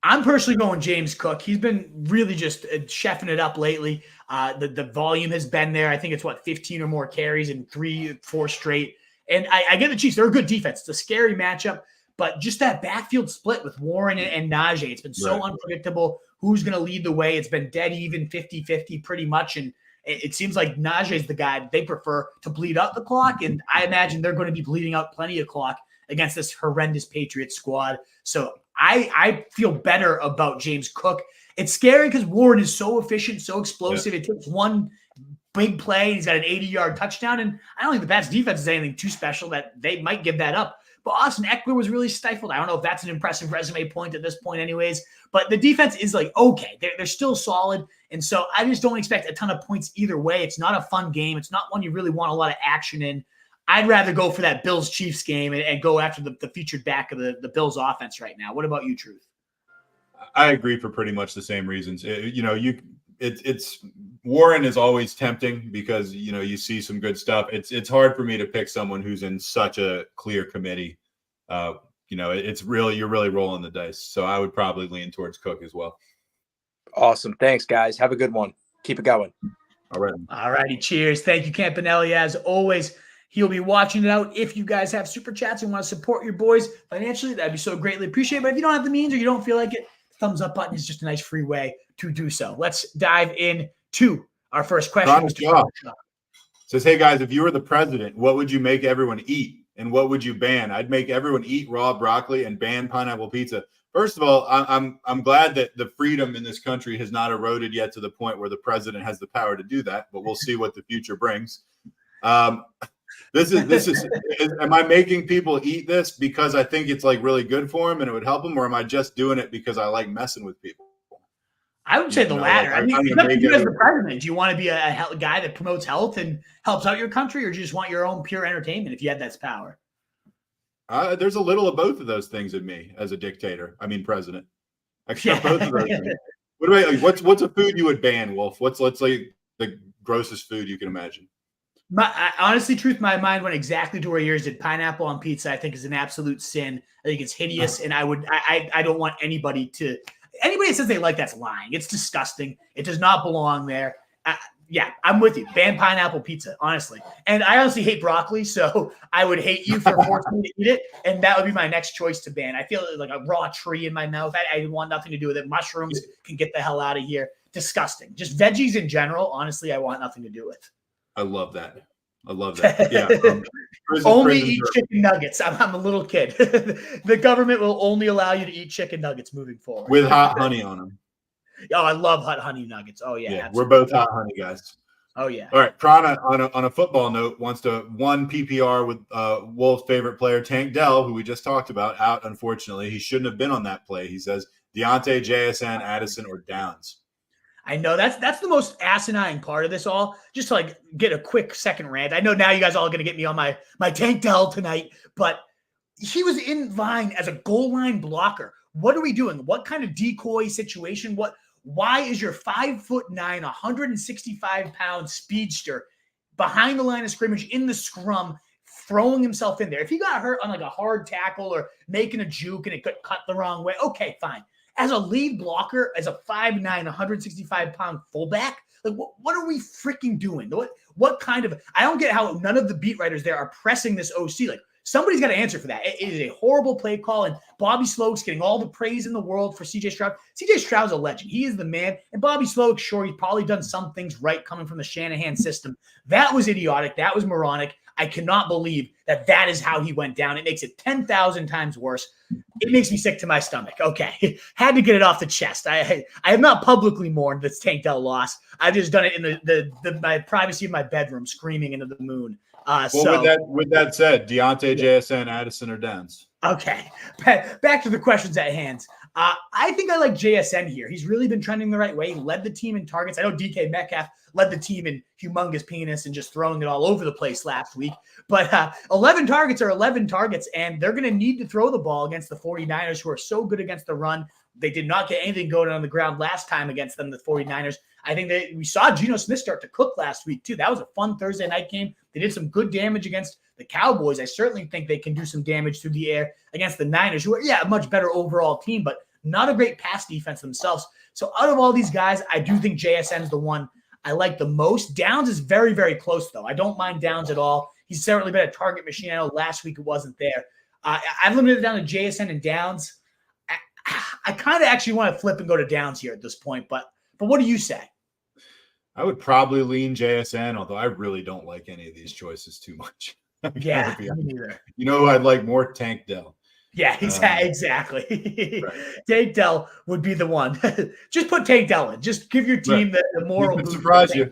I'm personally going James Cook. He's been really just chefing it up lately. The volume has been there. I think it's 15 or more carries in 3-4 straight. And I get the Chiefs. They're a good defense. It's a scary matchup, but just that backfield split with Warren and Najee, it's been so unpredictable. Who's going to lead the way? It's been dead even 50-50 pretty much. And it seems like Najee is the guy they prefer to bleed out the clock. And I imagine they're going to be bleeding out plenty of clock against this horrendous Patriots squad. So I feel better about James Cook. It's scary because Warren is so efficient, so explosive. It takes one big play. He's got an 80-yard touchdown. And I don't think the Pats defense is anything too special that they might give that up. But Austin Ekeler was really stifled. I don't know if that's an impressive resume point at this point anyways. But the defense is okay. They're still solid. And so I just don't expect a ton of points either way. It's not a fun game. It's not one you really want a lot of action in. I'd rather go for that Bills-Chiefs game and go after the featured back of the Bills offense right now. What about you, Truth? I agree for pretty much the same reasons. It's Warren is always tempting because, you see some good stuff. It's hard for me to pick someone who's in such a clear committee. It's really, you're really rolling the dice. So I would probably lean towards Cook as well. Awesome. Thanks, guys. Have a good one. Keep it going. All right. All righty. Cheers. Thank you, Campanelli. As always, he'll be watching it out. If you guys have super chats and want to support your boys financially, that'd be so greatly appreciated. But if you don't have the means or you don't feel like it, the thumbs up button is just a nice free way to do so. Let's dive into our first question. Says, hey guys, if you were the president, what would you make everyone eat and what would you ban? I'd make everyone eat raw broccoli and ban pineapple pizza. First of all, I'm glad that the freedom in this country has not eroded yet to the point where the president has the power to do that, but we'll see what the future brings. This is am I making people eat this because I think it's really good for them and it would help them, or am I just doing it because I like messing with people? I would say the latter. It's up to you as the president. Do you want to be a guy that promotes health and helps out your country, or do you just want your own pure entertainment if you had that power? There's a little of both of those things in me as a president. I got both of those things. What about what's a food you would ban, Wolf? Let's say the grossest food you can imagine. Honestly, Truth, my mind went exactly to where yours did. Pineapple on pizza, I think, is an absolute sin. I think it's hideous, and I don't want anybody that says they like that's lying. It's disgusting. It does not belong there. I'm with you. Ban pineapple pizza, honestly. And I honestly hate broccoli, so I would hate you for forcing me to eat it, and that would be my next choice to ban. I feel like a raw tree in my mouth. I want nothing to do with it. Mushrooms can get the hell out of here. Disgusting. Just veggies in general, honestly, I want nothing to do with. I love that. Yeah. Only eat chicken nuggets. I'm a little kid. The government will only allow you to eat chicken nuggets moving forward. With hot honey on them. Oh, I love hot honey nuggets. Oh, yeah. We're both hot honey guys. Oh, yeah. All right. Prana, on a football note, wants to one PPR with Wolf's favorite player, Tank Dell, who we just talked about, out, unfortunately. He shouldn't have been on that play. He says Deontay, JSN, Addison, or Downs. I know that's the most asinine part of this all. Just to like get a quick second rant. I know now you guys are all going to get me on my Tank Dell tonight, but he was in line as a goal line blocker. What are we doing? What kind of decoy situation? Why is your 5'9", 165-pound speedster behind the line of scrimmage in the scrum, throwing himself in there? If he got hurt on like a hard tackle or making a juke and it got cut the wrong way, okay, fine. As a lead blocker, as a 5'9", 165-pound fullback, like what are we freaking doing? What kind of? I don't get how none of the beat writers there are pressing this OC. Like somebody's got to answer for that. It is a horrible play call, and Bobby Sloak's getting all the praise in the world for C.J. Stroud. C.J. Stroud's a legend. He is the man. And Bobby Sloak, sure, he's probably done some things right coming from the Shanahan system. That was idiotic. That was moronic. I cannot believe that is how he went down. It makes it 10,000 times worse. It makes me sick to my stomach. Okay. Had to get it off the chest. I have not publicly mourned this Tank Dell loss. I've just done it in my privacy of my bedroom, screaming into the moon. With that said, Deontay, JSN, Addison, or Downs? Okay. Back to the questions at hand. I think I like JSN here. He's really been trending the right way. He led the team in targets. I know DK Metcalf led the team in humongous penis and just throwing it all over the place last week. But 11 targets are 11 targets, and they're going to need to throw the ball against the 49ers, who are so good against the run. They did not get anything going on the ground last time against them, the 49ers. I think we saw Geno Smith start to cook last week, too. That was a fun Thursday night game. They did some good damage against the Cowboys. I certainly think they can do some damage through the air against the Niners, who are, a much better overall team, but not a great pass defense themselves. So out of all these guys, I do think JSN is the one I like the most. Downs is very, very close, though. I don't mind Downs at all. He's certainly been a target machine. I know last week it wasn't there. I've limited it down to JSN and Downs. I kind of actually want to flip and go to Downs here at this point, but what do you say? I would probably lean JSN, although I really don't like any of these choices too much. Yeah, me neither. You know who I'd like more? Tank Dell. Yeah, exactly. Right. Tank Dell would be the one. Just put Tank Dell in. Just give your team the moral boost. Surprise you.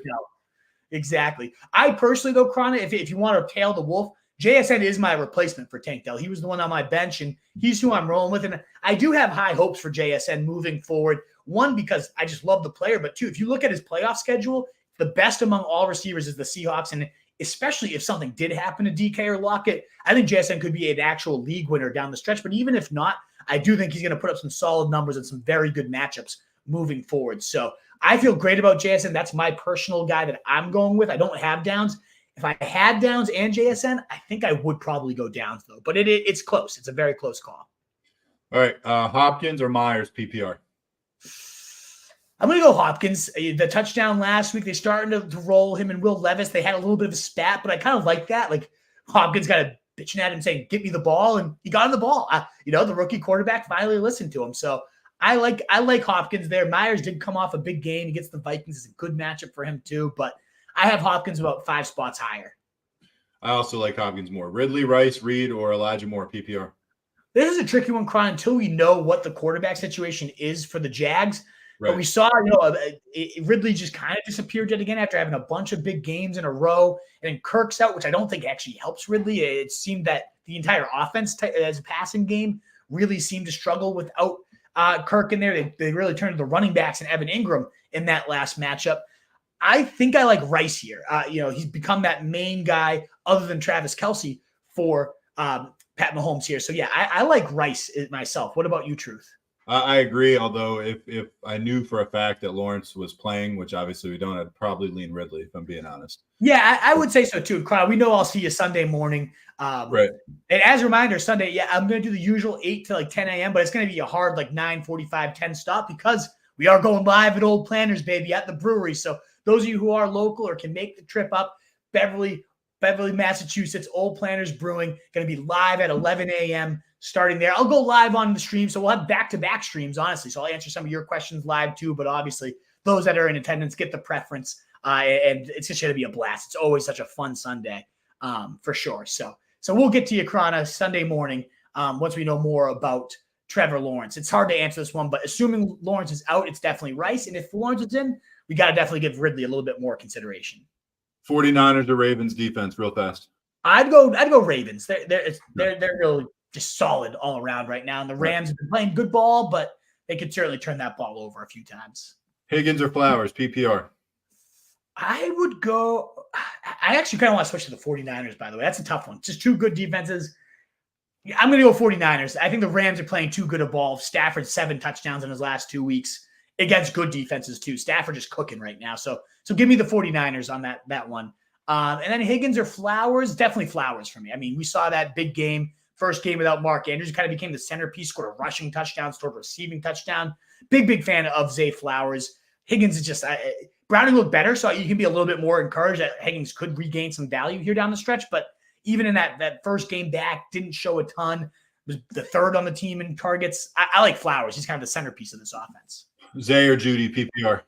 Exactly. I personally, though, Krana, if you want to tail the wolf, JSN is my replacement for Tank Dell. He was the one on my bench, and he's who I'm rolling with. And I do have high hopes for JSN moving forward. One, because I just love the player, but two, if you look at his playoff schedule, the best among all receivers is the Seahawks, and especially if something did happen to DK or Lockett, I think JSN could be an actual league winner down the stretch. But even if not, I do think he's going to put up some solid numbers and some very good matchups moving forward. So I feel great about JSN. That's my personal guy that I'm going with. I don't have Downs. If I had Downs and JSN, I think I would probably go Downs, though. But it's close. It's a very close call. All right. Hopkins or Myers, PPR? I'm going to go Hopkins. The touchdown last week, they started to roll him and Will Levis. They had a little bit of a spat, but I kind of like that. Like Hopkins kind of bitching at him saying, "Get me the ball," and he got him the ball. The rookie quarterback finally listened to him. So I like Hopkins there. Myers did come off a big game. He gets the Vikings. It's a good matchup for him too, but I have Hopkins about 5 spots higher. I also like Hopkins more. Ridley, Rice, Reed, or Elijah Moore, PPR? This is a tricky one, Cron, until we know what the quarterback situation is for the Jags. Right. But we saw, Ridley just kind of disappeared yet again after having a bunch of big games in a row. And then Kirk's out, which I don't think actually helps Ridley. It seemed that the entire offense as a passing game really seemed to struggle without Kirk in there. They really turned to the running backs and Evan Ingram in that last matchup. I think I like Rice here. He's become that main guy other than Travis Kelce for Pat Mahomes here. So, yeah, I like Rice myself. What about you, Truth? I agree, although if I knew for a fact that Lawrence was playing, which obviously we don't, I'd probably lean Ridley, if I'm being honest. Yeah, I would say so too. Crowd, we know I'll see you Sunday morning. Right. And as a reminder, Sunday, I'm going to do the usual 8 to 10 a.m., but it's going to be a hard 9:45, 10 stop because we are going live at Old Planners, baby, at the brewery. So those of you who are local or can make the trip up, Beverly, Massachusetts, Old Planners Brewing, going to be live at 11 a.m. starting there. I'll go live on the stream, so we'll have back-to-back streams, honestly. So I'll answer some of your questions live too, but obviously those that are in attendance get the preference, and it's just going to be a blast. It's always such a fun Sunday, for sure. So we'll get to you, Krana, Sunday morning once we know more about Trevor Lawrence. It's hard to answer this one, but assuming Lawrence is out, it's definitely Rice, and if Lawrence is in, we got to definitely give Ridley a little bit more consideration. 49ers or Ravens defense, real fast. I'd go Ravens. They're really just solid all around right now. And the Rams have been playing good ball, but they could certainly turn that ball over a few times. Higgins or Flowers, PPR? I would go. I actually kind of want to switch to the 49ers, by the way. That's a tough one. Just two good defenses. I'm going to go 49ers. I think the Rams are playing too good a ball. Stafford 7 touchdowns in his last 2 weeks against good defenses too. Stafford just cooking right now. So give me the 49ers on that one. And then Higgins or Flowers, definitely Flowers for me. I mean, we saw that big game, first game without Mark Andrews, kind of became the centerpiece, scored a rushing touchdown, scored a receiving touchdown. Big fan of Zay Flowers. Higgins is just Browning looked better, so you can be a little bit more encouraged that Higgins could regain some value here down the stretch. But even in that first game back, didn't show a ton. Was the third on the team in targets. I like Flowers. He's kind of the centerpiece of this offense. Zay or Judy, PPR?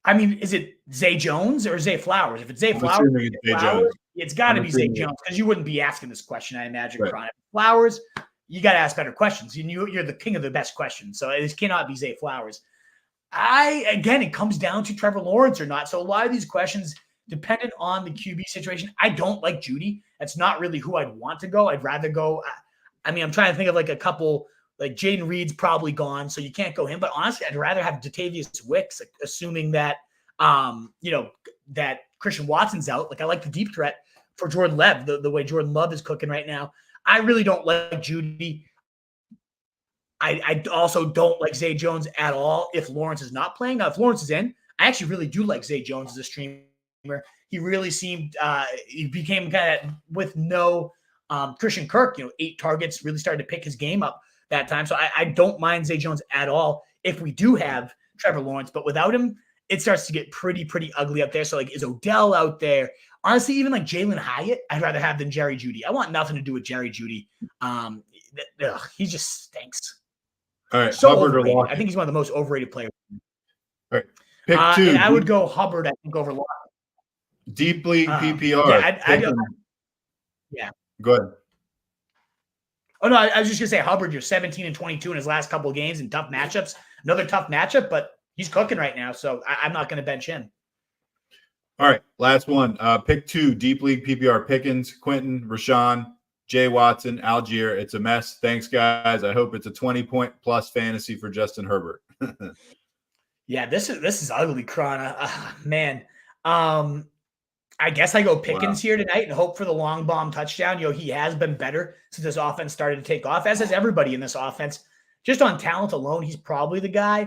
I mean, is it Zay Jones or Zay Flowers? If it's Zay Flowers, it's got to be Zay Jones because you wouldn't be asking this question, I imagine. Right. Flowers, you got to ask better questions. You're the king of the best questions, so it cannot be Zay Flowers. Again, it comes down to Trevor Lawrence or not. So a lot of these questions, dependent on the QB situation, I don't like Judy. That's not really who I'd want to go. I'd rather go. I mean, I'm trying to think of like a couple. Like Jaden Reed's probably gone, so you can't go him. But honestly, I'd rather have Jatavius Wicks, assuming that that Christian Watson's out. Like I like the deep threat for Jordan Love, the way Jordan Love is cooking right now. I really don't like Judy. I also don't like Zay Jones at all if Lawrence is not playing. Now, if Lawrence is in, I actually really do like Zay Jones as a streamer. He really seemed he became kind of with no Christian Kirk, 8 targets, really started to pick his game up that time. So I don't mind Zay Jones at all if we do have Trevor Lawrence, but without him, it starts to get pretty ugly up there. So like, is Odell out there? Honestly, even like Jalen Hyatt, I'd rather have than Jerry Jeudy. I want nothing to do with Jerry Jeudy. He just stinks. All right, so Hubbard overrated. or Lockett? I think he's one of the most overrated players. All right, pick 2. And I would go Hubbard, I think, over Lockett. Deep league PPR. Yeah. Go ahead. Oh, no, I was just going to say, Hubbard, you're 17 and 22 in his last couple of games in tough matchups. Another tough matchup, but he's cooking right now, so I'm not going to bench him. All right, last one. Pick 2, deep league PPR. Pickens, Quentin, Rashawn, Jay Watson, Algier. It's a mess. Thanks, guys. I hope it's a 20-point plus fantasy for Justin Herbert. Yeah, this is ugly, Krana. Man. I guess I go Pickens here tonight and hope for the long bomb touchdown. He has been better since this offense started to take off, as has everybody in this offense. Just on talent alone, he's probably the guy.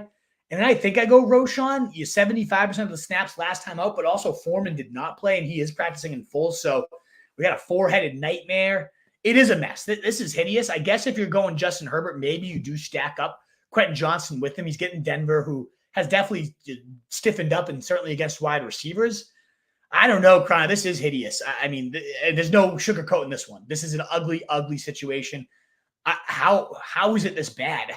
And then I think I go Roschon. 75% of the snaps last time out, but also Foreman did not play, and he is practicing in full. So we got a 4-headed nightmare. It is a mess. This is hideous. I guess if you're going Justin Herbert, maybe you do stack up Quentin Johnson with him. He's getting Denver, who has definitely stiffened up, and certainly against wide receivers. I don't know, Krana. This is hideous. I mean, there's no sugarcoating this one. This is an ugly situation. How is it this bad?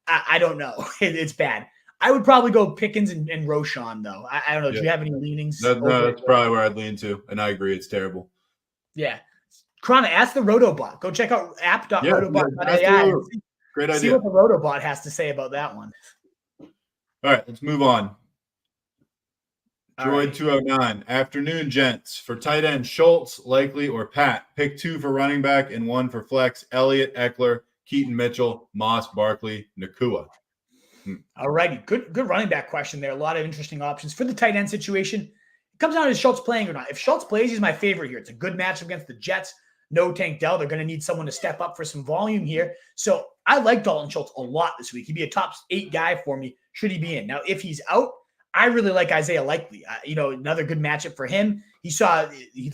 I don't know. It's bad. I would probably go Pickens and Roschon, though. I don't know. Do you have any leanings? No, that's probably where I'd lean to, and I agree. It's terrible. Yeah. Krana, ask the Rotobot. Go check out app.rotobot.ai. Great idea. See what the Rotobot has to say about that one. All right, let's move on. Droid 209. Afternoon, gents. For tight end, Schultz, Likely, or Pat. Pick 2 for running back and 1 for flex. Elliott, Ekeler, Keaton Mitchell, Moss, Barkley, Nacua. All righty. Good running back question there. A lot of interesting options. For the tight end situation, it comes down to Schultz playing or not. If Schultz plays, he's my favorite here. It's a good matchup against the Jets. No Tank Dell. They're going to need someone to step up for some volume here. So I like Dalton Schultz a lot this week. He'd be a top 8 guy for me should he be in. Now, if he's out, I really like Isaiah Likely. Another good matchup for him. He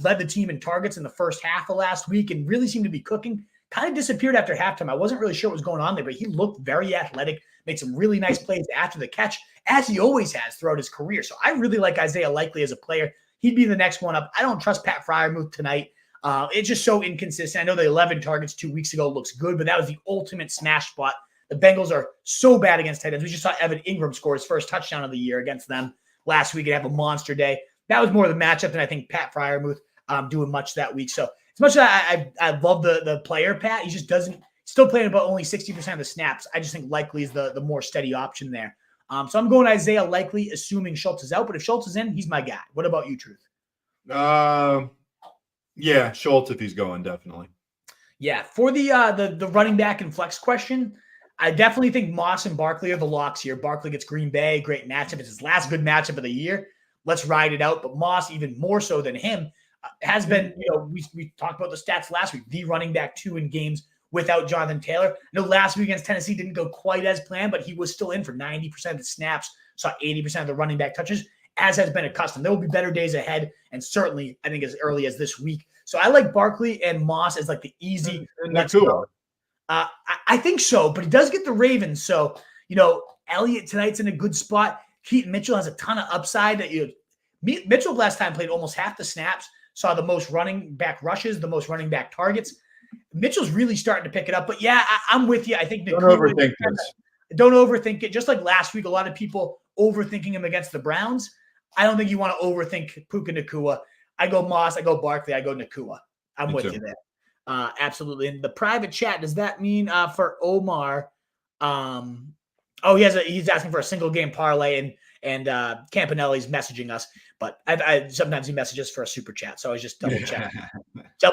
led the team in targets in the first half of last week and really seemed to be cooking. Kind of disappeared after halftime. I wasn't really sure what was going on there, but he looked very athletic, made some really nice plays after the catch, as he always has throughout his career. So I really like Isaiah Likely as a player. He'd be the next one up. I don't trust Pat Freiermuth tonight. It's just so inconsistent. I know the 11 targets 2 weeks ago looks good, but that was the ultimate smash spot. The Bengals are so bad against tight ends. We just saw Evan Ingram score his first touchdown of the year against them last week and have a monster day. That was more of the matchup than I think Pat Freiermuth doing much that week. So as much as I love the player, Pat, he just doesn't – still playing about only 60% of the snaps. I just think Likely is the more steady option there. So I'm going Isaiah Likely, assuming Schultz is out. But if Schultz is in, he's my guy. What about you, Truth? Yeah, Schultz if he's going, definitely. Yeah, for the running back and flex question, I definitely think Moss and Barkley are the locks here. Barkley gets Green Bay, great matchup. It's his last good matchup of the year. Let's ride it out. But Moss, even more so than him, has been, we talked about the stats last week, the running back 2 in games without Jonathan Taylor. No, last week against Tennessee didn't go quite as planned, but he was still in for 90% of the snaps, saw 80% of the running back touches, as has been accustomed. There will be better days ahead, and certainly, I think, as early as this week. So I like Barkley and Moss as like the easy. Let's go. I think so, but he does get the Ravens. So, Elliott tonight's in a good spot. Keaton Mitchell has a ton of upside. Mitchell last time played almost half the snaps, saw the most running back rushes, the most running back targets. Mitchell's really starting to pick it up. But yeah, I'm with you. I think don't overthink this. Don't overthink it. Just like last week, a lot of people overthinking him against the Browns. I don't think you want to overthink Puka Nacua. I go Moss, I go Barkley, I go Nacua. I'm with you there. Absolutely. And the private chat, does that mean for Omar? He's asking for a single game parlay, and Campanelli's messaging us, but I sometimes he messages for a super chat, so I was just double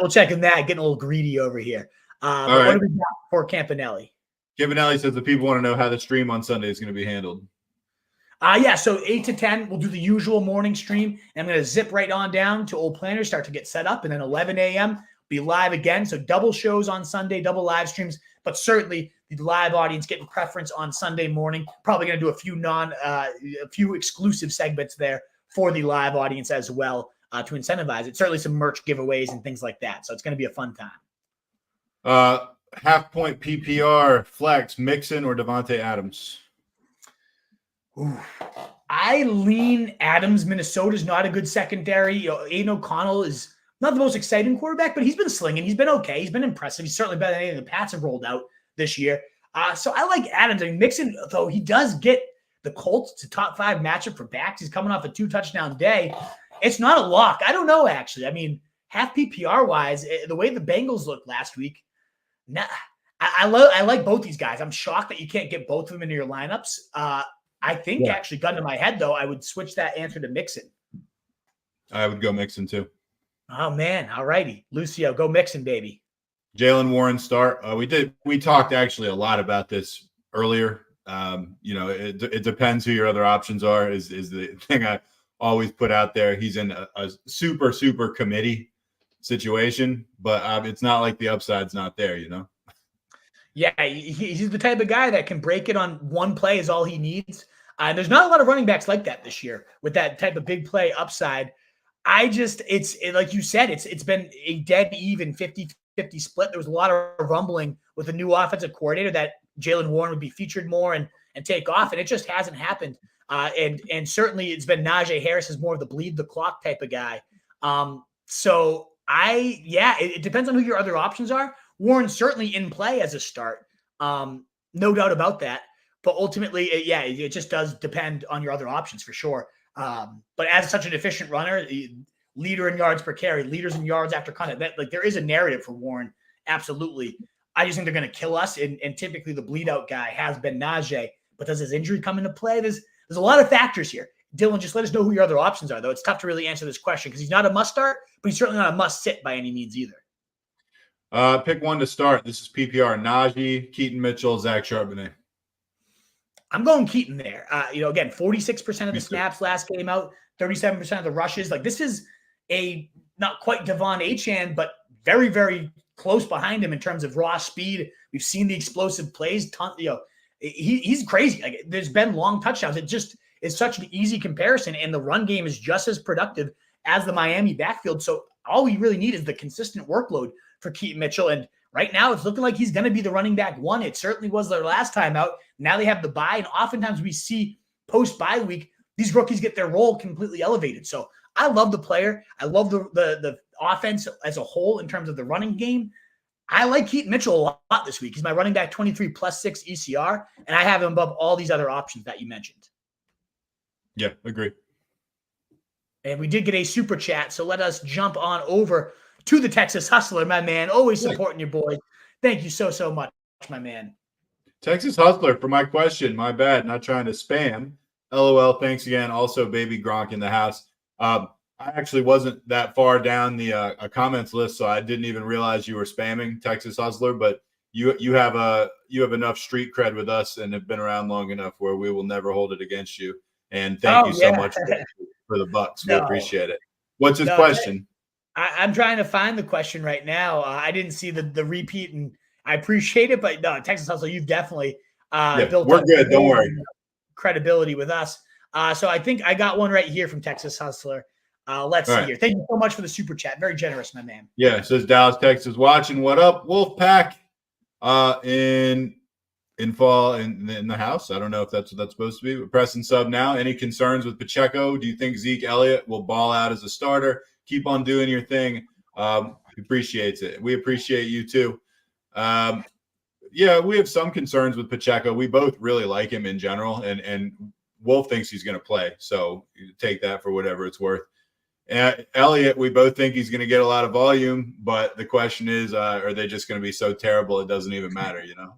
checking that, getting a little greedy over here. Right. What do we got for Campanelli? Campanelli says the people want to know how the stream on Sunday is going to be handled. So 8 to 10, we'll do the usual morning stream, and I'm going to zip right on down to Old Planners, start to get set up, and then 11 a.m. be live again. So double shows on Sunday, double live streams, but certainly the live audience getting preference on Sunday morning. Probably going to do a few exclusive segments there for the live audience as well to incentivize it. Certainly some merch giveaways and things like that. So it's going to be a fun time. Half point PPR flex, Mixon or Devontae Adams? Ooh. I lean Adams. Minnesota's not a good secondary. Aiden O'Connell is not the most exciting quarterback, but he's been slinging. He's been okay. He's been impressive. He's certainly better than anything the Pats have rolled out this year. So I like Adams. I mean, Mixon, though, he does get the Colts to top 5 matchup for backs. He's coming off a 2-touchdown day. It's not a lock. I don't know, actually. I mean, half PPR-wise, the way the Bengals looked last week, I like both these guys. I'm shocked that you can't get both of them into your lineups. I think, actually, gun to my head, though, I would switch that answer to Mixon. I would go Mixon, too. Oh, man. All righty. Lucio, go Mixon, baby. Jaylen Warren start. We talked actually a lot about this earlier. It depends who your other options are is the thing I always put out there. He's in a super, super committee situation, but it's not like the upside's not there, Yeah, he's the type of guy that can break it on one play is all he needs. There's not a lot of running backs like that this year with that type of big play upside. It's like you said, it's been a dead even 50-50 split. There was a lot of rumbling with the new offensive coordinator that Jaylen Warren would be featured more and take off, and it just hasn't happened. And certainly it's been Najee Harris is more of the bleed the clock type of guy. It depends on who your other options are. Warren's certainly in play as a start. No doubt about that. But ultimately, it just does depend on your other options for sure. But as such an efficient runner, leader in yards per carry, leaders in yards after contact, there is a narrative for Warren. Absolutely. I just think they're going to kill us. And typically the bleed out guy has been Najee. But does his injury come into play? There's a lot of factors here. Dylan, just let us know who your other options are, though. It's tough to really answer this question because he's not a must start, but he's certainly not a must sit by any means either. Pick one to start. This is PPR. Najee, Keaton Mitchell, Zach Charbonnet. I'm going Keaton there. Again, 46% of the snaps last game out, 37% of the rushes. This is a not quite Devon Achane, but very, very close behind him in terms of raw speed. We've seen the explosive plays. He's crazy. There's been long touchdowns. It just is such an easy comparison, and the run game is just as productive as the Miami backfield. So all we really need is the consistent workload for Keaton Mitchell. And right now it's looking like he's going to be the running back 1. It certainly was their last time out. Now they have the bye. And oftentimes we see post-bye week, these rookies get their role completely elevated. So I love the player. I love the offense as a whole in terms of the running game. I like Keaton Mitchell a lot this week. He's my running back 23 plus 6 ECR. And I have him above all these other options that you mentioned. Yeah, agree. And we did get a super chat. So let us jump on over to the Texas Hustler, my man. Always supporting your boys. Thank you so much, my man. Texas Hustler, for my question. My bad. Not trying to spam. LOL. Thanks again. Also, baby Gronk in the house. I actually wasn't that far down the comments list, so I didn't even realize you were spamming Texas Hustler. But you have enough street cred with us and have been around long enough where we will never hold it against you. And thank you so much for the bucks. We appreciate it. What's his question? I'm trying to find the question right now. I didn't see the repeat, and I appreciate it, but no, Texas Hustle, you've definitely built we're up good. Don't worry. Credibility with us. So I think I got one right here from Texas Hustler. Let's see here. Thank you so much for the super chat. Very generous, my man. Yeah, it says Dallas, Texas watching. What up, Wolfpack? In fall in the house. I don't know if that's what that's supposed to be. But press and sub now. Any concerns with Pacheco? Do you think Zeke Elliott will ball out as a starter? Keep on doing your thing. Appreciates it. We appreciate you too. Yeah, we have some concerns with Pacheco. We both really like him in general, and Wolf thinks he's going to play. So you take that for whatever it's worth. Elliott, we both think he's going to get a lot of volume, but the question is, are they just going to be so terrible it doesn't even matter, you know?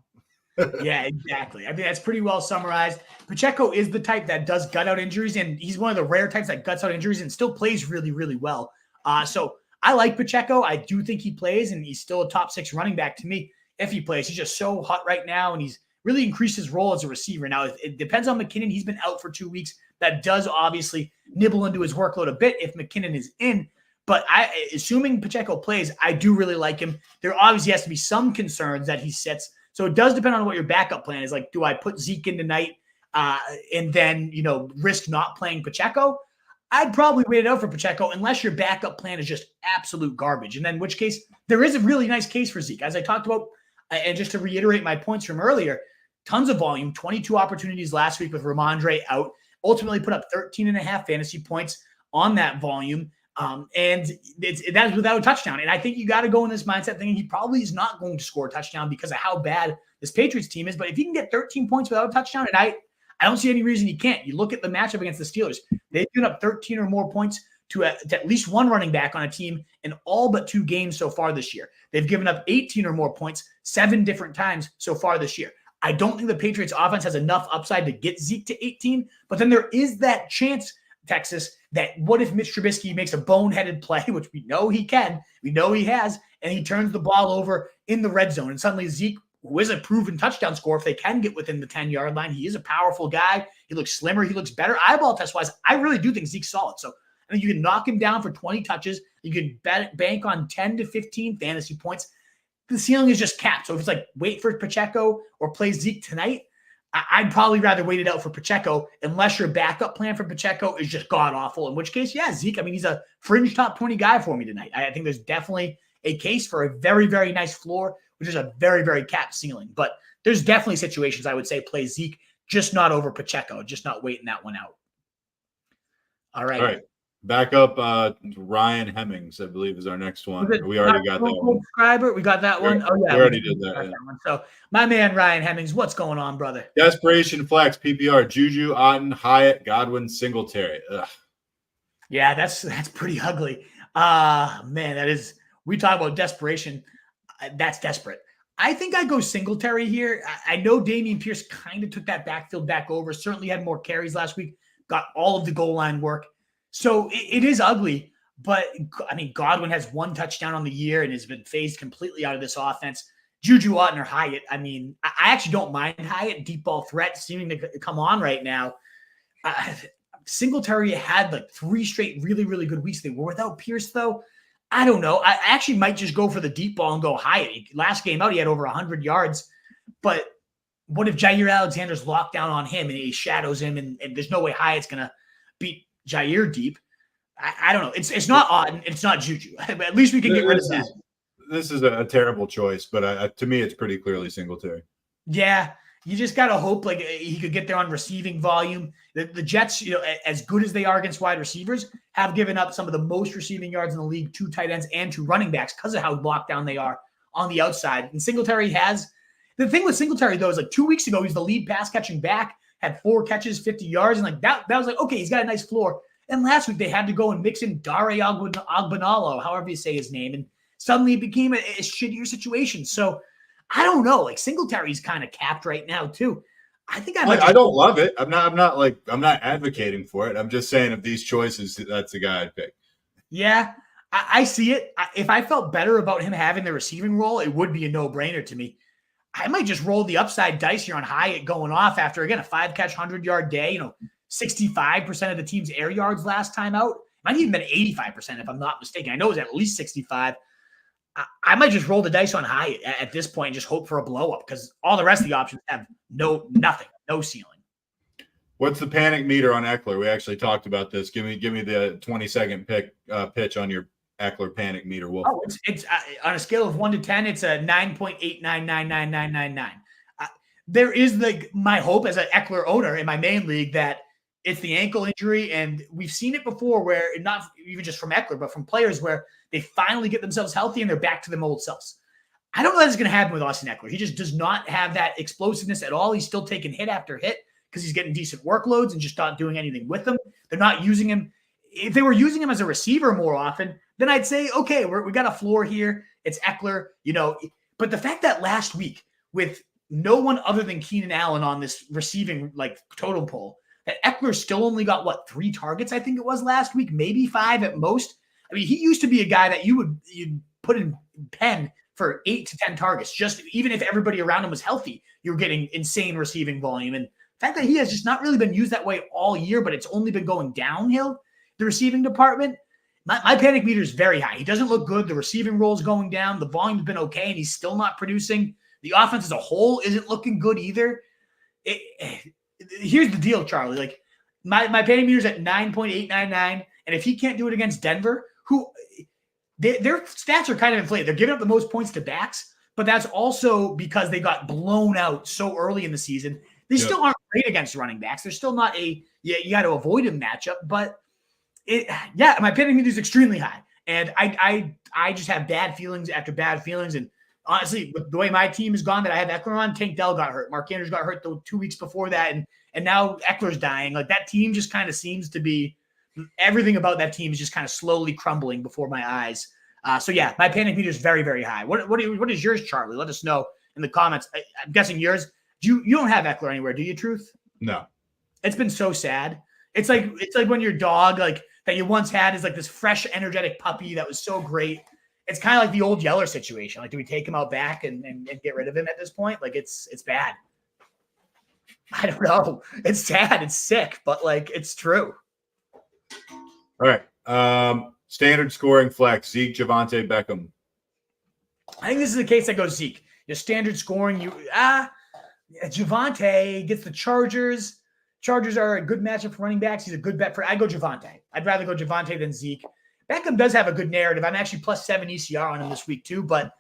Yeah, exactly. I think that's pretty well summarized. Pacheco is the type that does gut out injuries, and he's one of the rare types that guts out injuries and still plays really, really well. So I like Pacheco. I do think he plays, and he's still a top 6 running back to me if he plays. He's just so hot right now, and he's really increased his role as a receiver. Now, it depends on McKinnon. He's been out for 2 weeks. That does obviously nibble into his workload a bit if McKinnon is in. But assuming Pacheco plays, I do really like him. There obviously has to be some concerns that he sits. So it does depend on what your backup plan is. Like, do I put Zeke in tonight and then, risk not playing Pacheco? I'd probably wait it out for Pacheco unless your backup plan is just absolute garbage. And then in which case, there is a really nice case for Zeke. As I talked about, and just to reiterate my points from earlier, tons of volume, 22 opportunities last week with Ramondre out, ultimately put up 13.5 fantasy points on that volume. And that's without a touchdown. And I think you got to go in this mindset thinking he probably is not going to score a touchdown because of how bad this Patriots team is. But if he can get 13 points without a touchdown, and I don't see any reason he can't. You look at the matchup against the Steelers. They've given up 13 or more points to at least one running back on a team in all but 2 games so far this year. They've given up 18 or more points 7 different times so far this year. I don't think the Patriots offense has enough upside to get Zeke to 18, but then there is that chance, Texas, that what if Mitch Trubisky makes a boneheaded play, which we know he can, we know he has, and he turns the ball over in the red zone, and suddenly Zeke, who is a proven touchdown scorer, if they can get within the 10-yard line, he is a powerful guy. He looks slimmer. He looks better. Eyeball test-wise, I really do think Zeke's solid. So I think you can knock him down for 20 touches. You can bank on 10 to 15 fantasy points. The ceiling is just capped. So if it's like wait for Pacheco or play Zeke tonight, I'd probably rather wait it out for Pacheco unless your backup plan for Pacheco is just god-awful, in which case, yeah, Zeke, I mean, he's a fringe top 20 guy for me tonight. I think there's definitely a case for a very, very nice floor, which is a very, very capped ceiling. But there's definitely situations I would say play Zeke, just not over Pacheco, just not waiting that one out. All right. Back up, Ryan Hemmings, I believe, is our next one. We already got that one. Subscriber? We got that one? Oh, yeah. We already did that. One. So, my man, Ryan Hemmings, what's going on, brother? Desperation flex, PPR, Juju, Otten, Hyatt, Godwin, Singletary. Ugh. Yeah, that's pretty ugly. Man, that is – we talk about desperation. That's desperate. I think I go Singletary here. I know Dameon Pierce kind of took that backfield back over, certainly had more carries last week, got all of the goal line work. So it is ugly, but I mean, Godwin has 1 touchdown on the year and has been phased completely out of this offense. Juju, Otten, or Hyatt. I mean, I actually don't mind Hyatt. Deep ball threat seeming to come on right now. Singletary had like 3 straight really, really good weeks. They were without Pierce, though. I don't know. I actually might just go for the deep ball and go Hyatt. Last game out, he had over 100 yards. But what if Jair Alexander's locked down on him and he shadows him and there's no way Hyatt's going to beat Jair deep? I don't know. It's not Otten. It's not Juju. At least we can get rid of that. This is a terrible choice, but to me, it's pretty clearly Singletary. Yeah. You just got to hope like he could get there on receiving volume. The Jets, as good as they are against wide receivers, have given up some of the most receiving yards in the league to tight ends and to running backs because of how locked down they are on the outside. And Singletary has – the thing with Singletary, though, is like 2 weeks ago, he's the lead pass catching back, had 4 catches, 50 yards. And like that was like, okay, he's got a nice floor. And last week they had to go and mix in Dare Agbanalo, however you say his name. And suddenly it became a shittier situation. So – I don't know. Like Singletary's kind of capped right now too. I think I don't love it. I'm not advocating for it. I'm just saying of these choices, that's the guy I'd pick. Yeah, I see it. If I felt better about him having the receiving role, it would be a no-brainer to me. I might just roll the upside dice here on Hyatt going off after, again, a 5-catch, 100-yard day. 65% of the team's air yards last time out. It might even been 85% if I'm not mistaken. I know it was at least 65. I might just roll the dice on Hyatt at this point and just hope for a blow up because all the rest of the options have nothing, no ceiling. What's the panic meter on Ekeler? We actually talked about this. Give me the 20-second pitch on your Ekeler panic meter. Wolf. Oh, it's on a scale of 1 to 10, it's a 9.89999999. There is my hope as an Ekeler owner in my main league that it's the ankle injury, and we've seen it before where not even just from Ekeler, but from players where they finally get themselves healthy and they're back to their old selves. I don't know that's going to happen with Austin Ekeler. He just does not have that explosiveness at all. He's still taking hit after hit because he's getting decent workloads and just not doing anything with them. They're not using him. If they were using him as a receiver more often, then I'd say, okay, we got a floor here. It's Ekeler, But the fact that last week with no one other than Keenan Allen on this receiving totem pole, that Ekeler still only got 3 targets, I think it was last week, maybe 5 at most. I mean, he used to be a guy that you'd put in pen for 8 to 10 targets. Just even if everybody around him was healthy, you're getting insane receiving volume. And the fact that he has just not really been used that way all year, but it's only been going downhill, the receiving department, my panic meter is very high. He doesn't look good. The receiving roll is going down. The volume's been okay, and he's still not producing. The offense as a whole isn't looking good either. Here's the deal, Charlie. My panic meter is at 9.899, and if he can't do it against Denver, who their stats are kind of inflated. They're giving up the most points to backs, but that's also because they got blown out so early in the season. They still aren't great against running backs. They're still not you got to avoid him matchup, but my panic meter is extremely high, and I just have bad feelings after bad feelings. And honestly, with the way my team has gone, that I have Ekeler on, Tank Dell got hurt, Mark Andrews got hurt 2 weeks before that, and now Eckler's dying. That team just kind of seems to be everything about that team is just kind of slowly crumbling before my eyes. My panic meter is very, very high. What is yours, Charlie? Let us know in the comments. I'm guessing yours. You don't have Ekeler anywhere, do you? Truth? No. It's been so sad. It's like when your dog that you once had is this fresh, energetic puppy that was so great. It's kind of like the old Yeller situation. Do we take him out back and get rid of him at this point? It's bad. I don't know. It's sad. It's sick, but it's true. All right. Standard scoring flex, Zeke, Javonte, Beckham. I think this is the case that goes Zeke. Your standard scoring, Javonte gets the Chargers. Chargers are a good matchup for running backs. He's a good bet I go Javonte. I'd rather go Javonte than Zeke. Beckham does have a good narrative. I'm actually +7 ECR on him this week too, but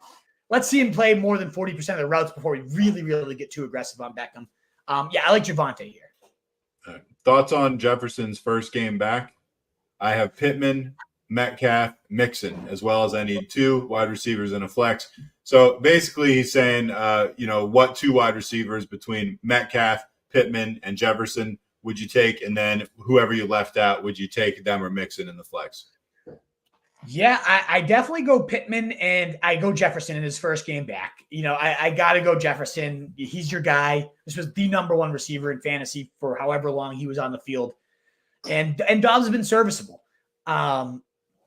let's see him play more than 40% of the routes before we really, really get too aggressive on Beckham. I like Javonte here. Right. Thoughts on Jefferson's first game back? I have Pittman, Metcalf, Mixon, as well as I need 2 wide receivers and a flex. So basically he's saying, what 2 wide receivers between Metcalf, Pittman, and Jefferson would you take? And then whoever you left out, would you take them or Mixon in the flex? Yeah, I definitely go Pittman, and I go Jefferson in his first game back. I got to go Jefferson. He's your guy. This was the number 1 receiver in fantasy for however long he was on the field. And Dobbs has been serviceable. And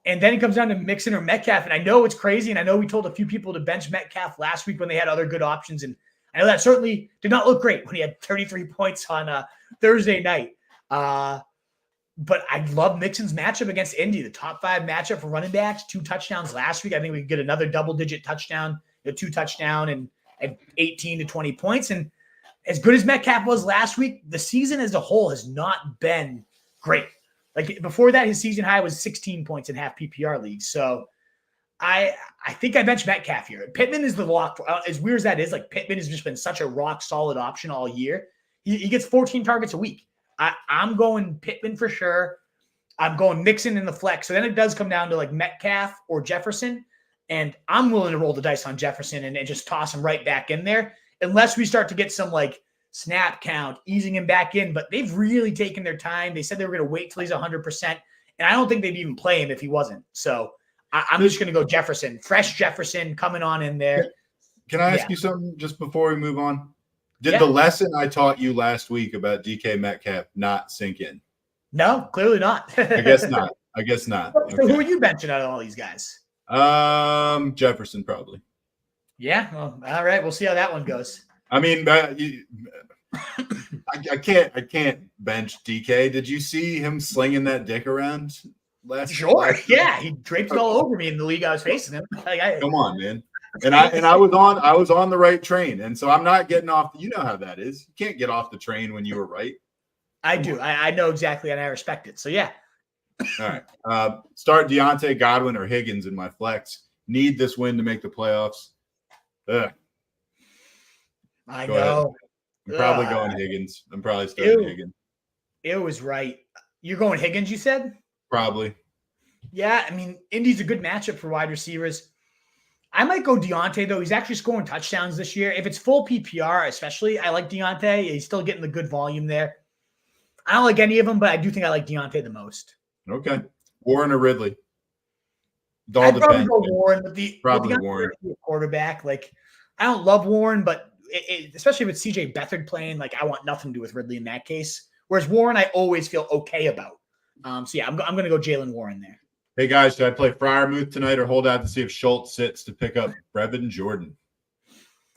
then it comes down to Mixon or Metcalf. And I know it's crazy, and I know we told a few people to bench Metcalf last week when they had other good options. And I know that certainly did not look great when he had 33 points on Thursday night. But I love Mixon's matchup against Indy, the top 5 matchup for running backs, 2 touchdowns last week. I think we could get another double-digit touchdown, 2 touchdown and 18 to 20 points. And as good as Metcalf was last week, the season as a whole has not been great. Before that, his season high was 16 points in half PPR leagues. So I think I bench Metcalf here. Pittman is the lock. As weird as that is, Pittman has just been such a rock-solid option all year. He gets 14 targets a week. I'm going Pittman for sure. I'm going Mixon in the flex. So then it does come down to Metcalf or Jefferson. And I'm willing to roll the dice on Jefferson and just toss him right back in there. Unless we start to get some snap count, easing him back in. But they've really taken their time. They said they were going to wait till he's 100%. And I don't think they'd even play him if he wasn't. So I'm just going to go Jefferson. Fresh Jefferson coming on in there. Can I ask you something just before we move on? Did the lesson I taught you last week about DK Metcalf not sink in? No, clearly not. I guess not. So who are you benching out of all these guys? Jefferson probably. Yeah. Well, all right. We'll see how that one goes. I mean, I can't bench DK. Did you see him slinging that dick around last? Sure. Yeah. He draped it all over me in the league I was facing him. Come on, man. And I was on the right train, and so I'm not getting off. You know how that is. You can't get off the train when you were right. I do. I know exactly, and I respect it. So yeah. All right. Start Deontay, Godwin, or Higgins in my flex. Need this win to make the playoffs. Ugh. I Go know. ahead. I'm probably going Higgins. I'm probably starting Higgins. It was right. You're going Higgins, you said? Probably. Yeah, I mean, Indy's a good matchup for wide receivers. I might go Deontay, though. He's actually scoring touchdowns this year. If it's full PPR, especially, I like Deontay. He's still getting the good volume there. I don't like any of them, but I do think I like Deontay the most. Okay. Warren or Ridley? I'd probably go Warren with the Warren quarterback. Like, I don't love Warren, but especially with CJ Beathard playing, like I want nothing to do with Ridley in that case. Whereas Warren, I always feel okay about. So yeah, I'm going to go Jaylen Warren there. Hey guys, should I play Freiermuth tonight or hold out to see if Schultz sits to pick up Brevin Jordan?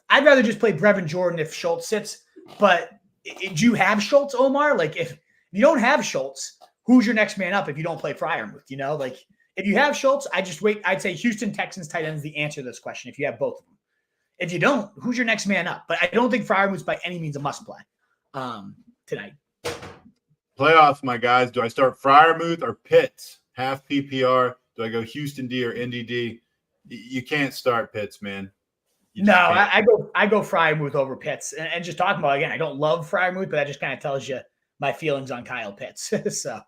I'd rather just play Brevin Jordan if Schultz sits. But do you have Schultz, Omar? Like if you don't have Schultz, who's your next man up if you don't play Freiermuth? You know, like if you have Schultz, I'd say Houston Texans tight end is the answer to this question if you have both of them. If you don't, who's your next man up? But I don't think Freiermuth's by any means a must play tonight. Playoffs, my guys. Do I start Freiermuth or Pitts? Half PPR. Do I go Houston D or Indy D? You can't start Pitts, man. I go Freiermuth over Pitts. And just talking about, again, I don't love Freiermuth, but that just kind of tells you my feelings on Kyle Pitts. So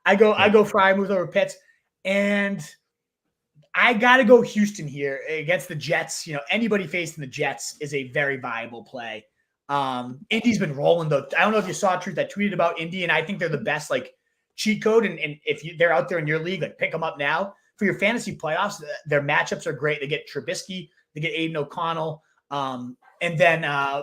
I go Freiermuth over Pitts. And I got to go Houston here against the Jets. You know, anybody facing the Jets is a very viable play. Indy's been rolling, though. I don't know if you saw Truth. I tweeted about Indy, and I think they're the best, like, cheat code. And if they're out there in your league, like, pick them up now. For your fantasy playoffs, their matchups are great. They get Trubisky. They get Aiden O'Connell. And then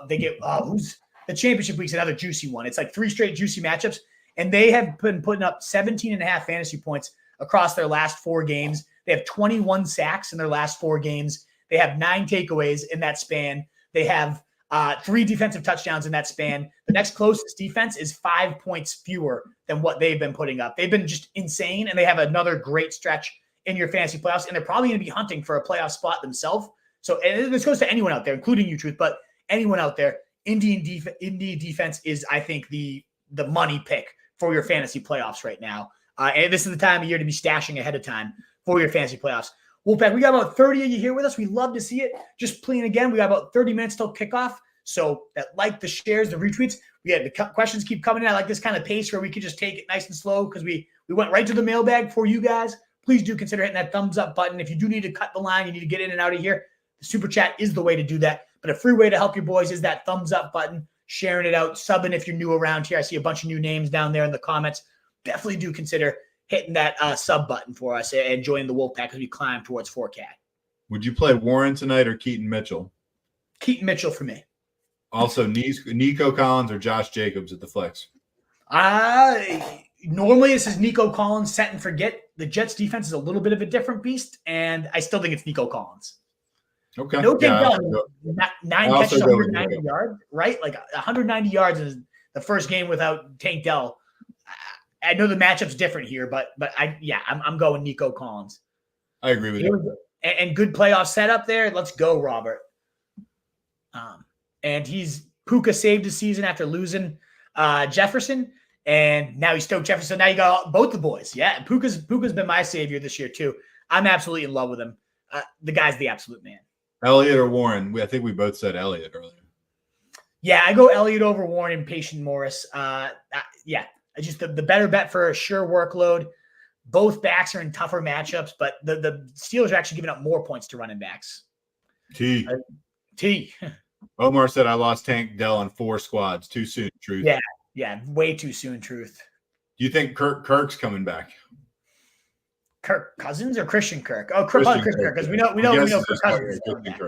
they get who's the championship week's another juicy one. It's like 3 straight juicy matchups. And they have been putting up 17.5 fantasy points across their last 4 games. They have 21 sacks in their last 4 games. They have 9 takeaways in that span. They have 3 defensive touchdowns in that span. The next closest defense is 5 points fewer than what they've been putting up. They've been just insane, and they have another great stretch in your fantasy playoffs, and they're probably going to be hunting for a playoff spot themselves. So and this goes to anyone out there, including you, Truth, but anyone out there, Indy defense is, I think, the money pick for your fantasy playoffs right now. And this is the time of year to be stashing ahead of time for your fantasy playoffs. Wolfpack, we got about 30 of you here with us. We love to see it. Just playing again, we got about 30 minutes till kickoff. So that the shares, the retweets, the questions keep coming in. I like this kind of pace where we can just take it nice and slow because we went right to the mailbag for you guys. Please do consider hitting that thumbs up button. If you do need to cut the line, you need to get in and out of here, the super chat is the way to do that. But a free way to help your boys is that thumbs up button, sharing it out, subbing if you're new around here. I see a bunch of new names down there in the comments. Definitely do consider hitting that sub button for us and joining the Wolfpack as we climb towards 4K. Would you play Warren tonight or Keaton Mitchell? Keaton Mitchell for me. Also, Nico Collins or Josh Jacobs at the flex? Normally this is Nico Collins, set and forget. The Jets defense is a little bit of a different beast, and I still think it's Nico Collins. Okay. No take down. 9 catches, 190 yards, right? Like 190 yards in the first game without Tank Dell. I know the matchup's different here, but I'm going Nico Collins. I agree with you. And good playoff setup there. Let's go, Robert. And Puka saved his season after losing Jefferson, and now he's stoked Jefferson. So now you got both the boys. Yeah, Puka's been my savior this year too. I'm absolutely in love with him. The guy's the absolute man. Elliott or Warren? I think we both said Elliott earlier. Yeah, I go Elliott over Warren and Patient Morris. Just the better bet for a sure workload. Both backs are in tougher matchups, but the Steelers are actually giving up more points to running backs. T. Omar said I lost Tank Dell on 4 squads. Too soon, Truth. Yeah, way too soon, Truth. Do you think Kirk's coming back? Kirk Cousins or Christian Kirk? Oh, Christian Kirk, because we know Kirk Cousins is coming back.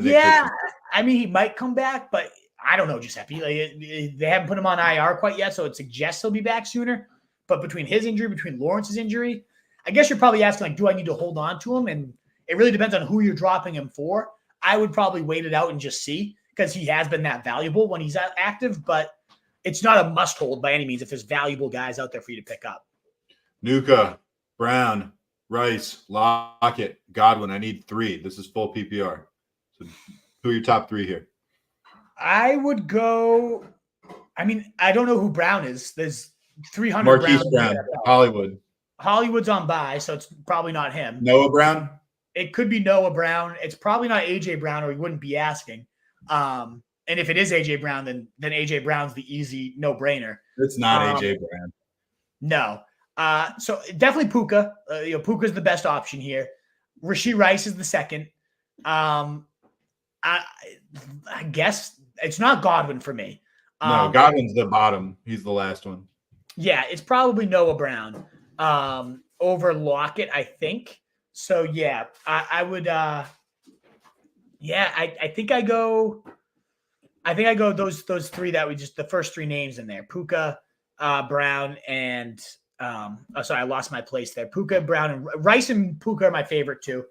Yeah, I mean, he might come back, but I don't know, Giuseppe. They haven't put him on IR quite yet, so it suggests he'll be back sooner. But between his injury, between Lawrence's injury, I guess you're probably asking, like, do I need to hold on to him? And It really depends on who you're dropping him for. I would probably wait it out and just see because he has been that valuable when he's active, but it's not a must hold by any means if there's valuable guys out there for you to pick up. Nacua, Brown, Rice, Lockett, Godwin. I need 3. This is full PPR. So who are your top 3 here? I would go. I mean, I don't know who Brown is. There's 300 Marquise Brown, Hollywood. Hollywood's on bye, so it's probably not him. Noah Brown? It could be Noah Brown. It's probably not A.J. Brown, or he wouldn't be asking. And if it is A.J. Brown, then A.J. Brown's the easy no-brainer. It's not A.J. Brown. No. So definitely Puka. Puka's the best option here. Rashee Rice is the second. I guess it's not Godwin for me. No, Godwin's the bottom. He's the last one. Yeah, it's probably Noah Brown over Lockett, I think. So yeah, I would. I think I go. Those 3 that we just the first 3 names in there: Puka, Brown, and sorry, I lost my place there. Puka, Brown, and Rice and Puka are my favorite 2.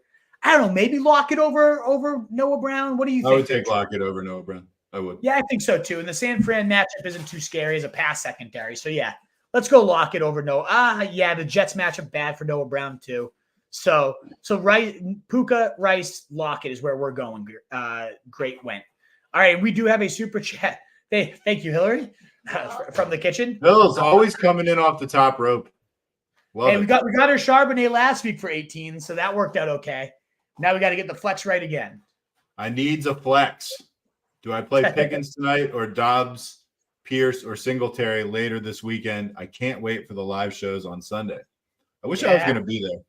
I don't know, maybe Lockett over Noah Brown. What do you think? I would take Lockett over Noah Brown. I would. Yeah, I think so too. And the San Fran matchup isn't too scary as a pass secondary. So yeah, let's go Lockett over Noah. Yeah, the Jets matchup bad for Noah Brown too. So Puka, Rice, Lockett is where we're going. Great went. All right, we do have a super chat. Thank you, Hillary, from the kitchen. Hill's always coming in off the top rope. Hey, we got our Charbonnet last week for 18, so that worked out okay. Now we got to get the flex right again. I needs a flex. Do I play Pickens tonight or Dobbs, Pierce, or Singletary later this weekend? I can't wait for the live shows on Sunday. I wish I was going to be there.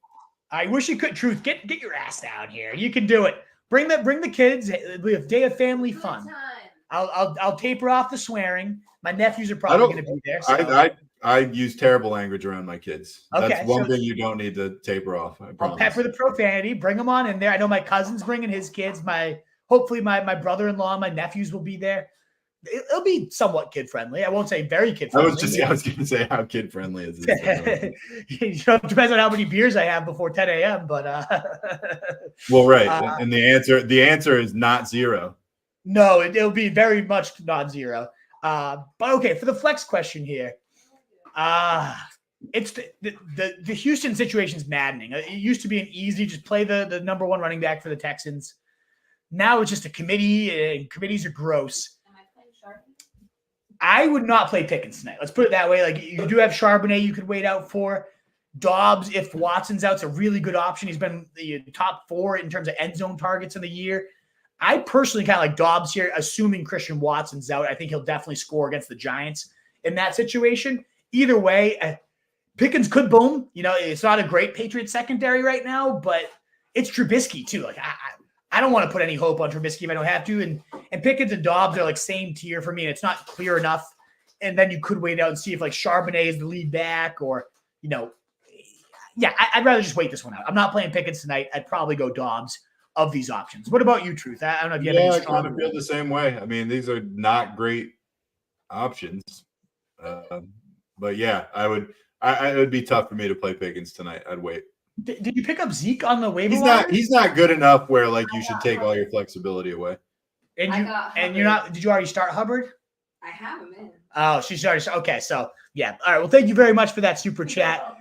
I wish you could. Truth, get your ass down here. You can do it. Bring the kids. It'll be a day of family fun. I'll taper off the swearing. My nephews are probably going to be there. So. I use terrible language around my kids. Okay, that's one thing you don't need to taper off. I'll pepper the profanity. Bring them on in there. I know my cousin's bringing his kids. Hopefully my brother-in-law, my nephews will be there. It'll be somewhat kid-friendly. I won't say very kid-friendly. I was going to say, how kid-friendly is this? It depends on how many beers I have before 10 a.m. But well, right. And the answer is not 0. No, it'll be very much non-zero. But okay, for the flex question here. It's the Houston situation is maddening. It used to be an easy, just play the number 1 running back for the Texans. Now it's just a committee, and committees are gross. Am I playing Charbonnet? I would not play Pickens tonight. Let's put it that way. Like, you do have Charbonnet you could wait out for. Dobbs, if Watson's out, it's a really good option. He's been the top 4 in terms of end zone targets in the year. I personally kind of like Dobbs here, assuming Christian Watson's out. I think he'll definitely score against the Giants in that situation. Either way, Pickens could boom. It's not a great Patriots secondary right now, but it's Trubisky too. Like I don't want to put any hope on Trubisky if I don't have to. And Pickens and Dobbs are like same tier for me, and it's not clear enough. And then you could wait out and see if like Charbonnet is the lead back, or I'd rather just wait this one out. I'm not playing Pickens tonight. I'd probably go Dobbs of these options. What about you, Truth? I don't know if you have any strong. I kind of feel the same way. I mean, these are not great options. But yeah, it would be tough for me to play Pickens tonight. I'd wait. Did you pick up Zeke on the waiver wire? He's not good enough where like you should take all your flexibility away. And you're not. Did you already start Hubbard? I have him in. Oh, she's already. Okay, so yeah. All right. Well, thank you very much for that super chat.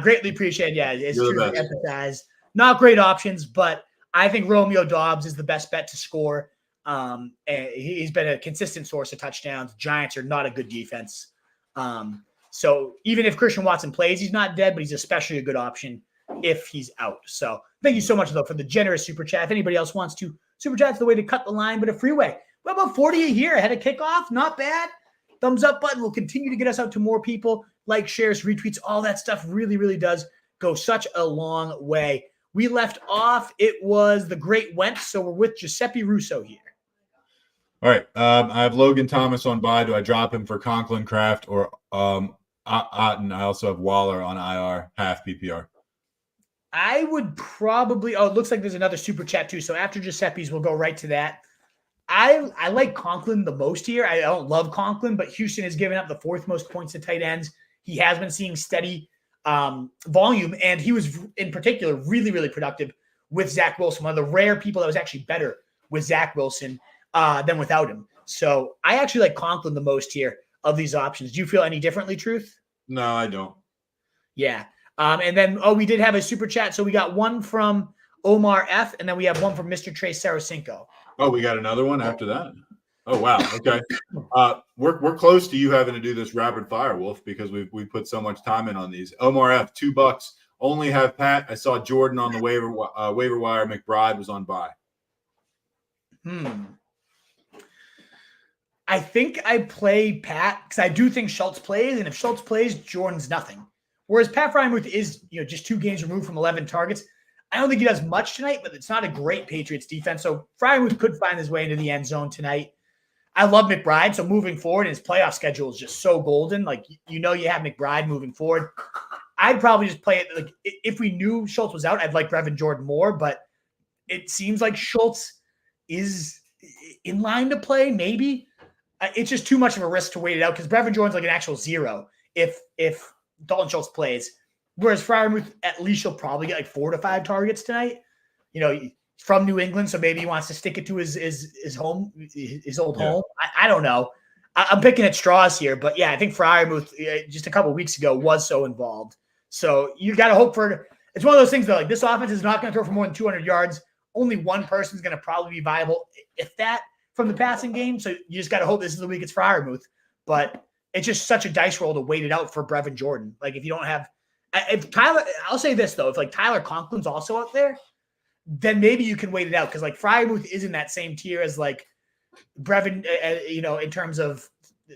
Greatly appreciate. Yeah, it's true to empathize. Not great options, but I think Romeo Dobbs is the best bet to score. And he's been a consistent source of touchdowns. Giants are not a good defense. So even if Christian Watson plays, he's not dead, but he's especially a good option if he's out. So thank you so much, though, for the generous super chat. If anybody else wants to super chat, it's the way to cut the line, but a freeway. Well, about 40 a year ahead of kickoff. Not bad. Thumbs up button will continue to get us out to more people. Like, shares, retweets, all that stuff really, really does go such a long way. We left off. It was the great Wentz, so we're with Giuseppe Russo here. All right. I have Logan Thomas on bye. Do I drop him for Conklin, Kraft, or Otten? I also have Waller on IR, half PPR. I would probably – it looks like there's another super chat too. So after Giuseppe's, we'll go right to that. I like Conklin the most here. I don't love Conklin, but Houston has given up the 4th most points to tight ends. He has been seeing steady volume, and he was in particular really, really productive with Zach Wilson, one of the rare people that was actually better with Zach Wilson than without him. So I actually like Conklin the most here of these options. Do you feel any differently, Truth? No, I don't. Yeah. And then, we did have a super chat. So we got one from Omar F, and then we have one from Mr. Trey Saracinko. Oh, we got another one after that? Oh, wow. Okay. We're close to you having to do this rapid fire, Wolf, because we put so much time in on these. Omar F, $2. Only have Pat. I saw Jordan on the waiver wire. McBride was on bye. I think I play Pat because I do think Schultz plays, and if Schultz plays, Jordan's nothing. Whereas Pat Freiermuth is, just 2 games removed from 11 targets. I don't think he does much tonight, but it's not a great Patriots defense. So Freiermuth could find his way into the end zone tonight. I love McBride. So moving forward, his playoff schedule is just so golden. Like, you have McBride moving forward. I'd probably just play it. Like, if we knew Schultz was out, I'd like Brevin Jordan more, but it seems like Schultz is in line to play. Maybe it's just too much of a risk to wait it out because Brevin Jordan's like an actual 0 if Dalton Schultz plays. Whereas Freiermuth, at least he'll probably get like 4 to 5 targets tonight. He's from New England, so maybe he wants to stick it to his home, his old home. I don't know. I'm picking at straws here, but yeah, I think Freiermuth just a couple of weeks ago was so involved. So you got to hope for – it's one of those things, though. Like, this offense is not going to throw for more than 200 yards. Only one person is going to probably be viable, if that, from the passing game. So you just got to hope this is the week it's Freiermuth. But it's just such a dice roll to wait it out for Brevin Jordan. Like, if you don't have – if Tyler – I'll say this, though. If, like, Tyler Conklin's also out there, then maybe you can wait it out because, like, Freiermuth is in that same tier as, like, Brevin, in terms of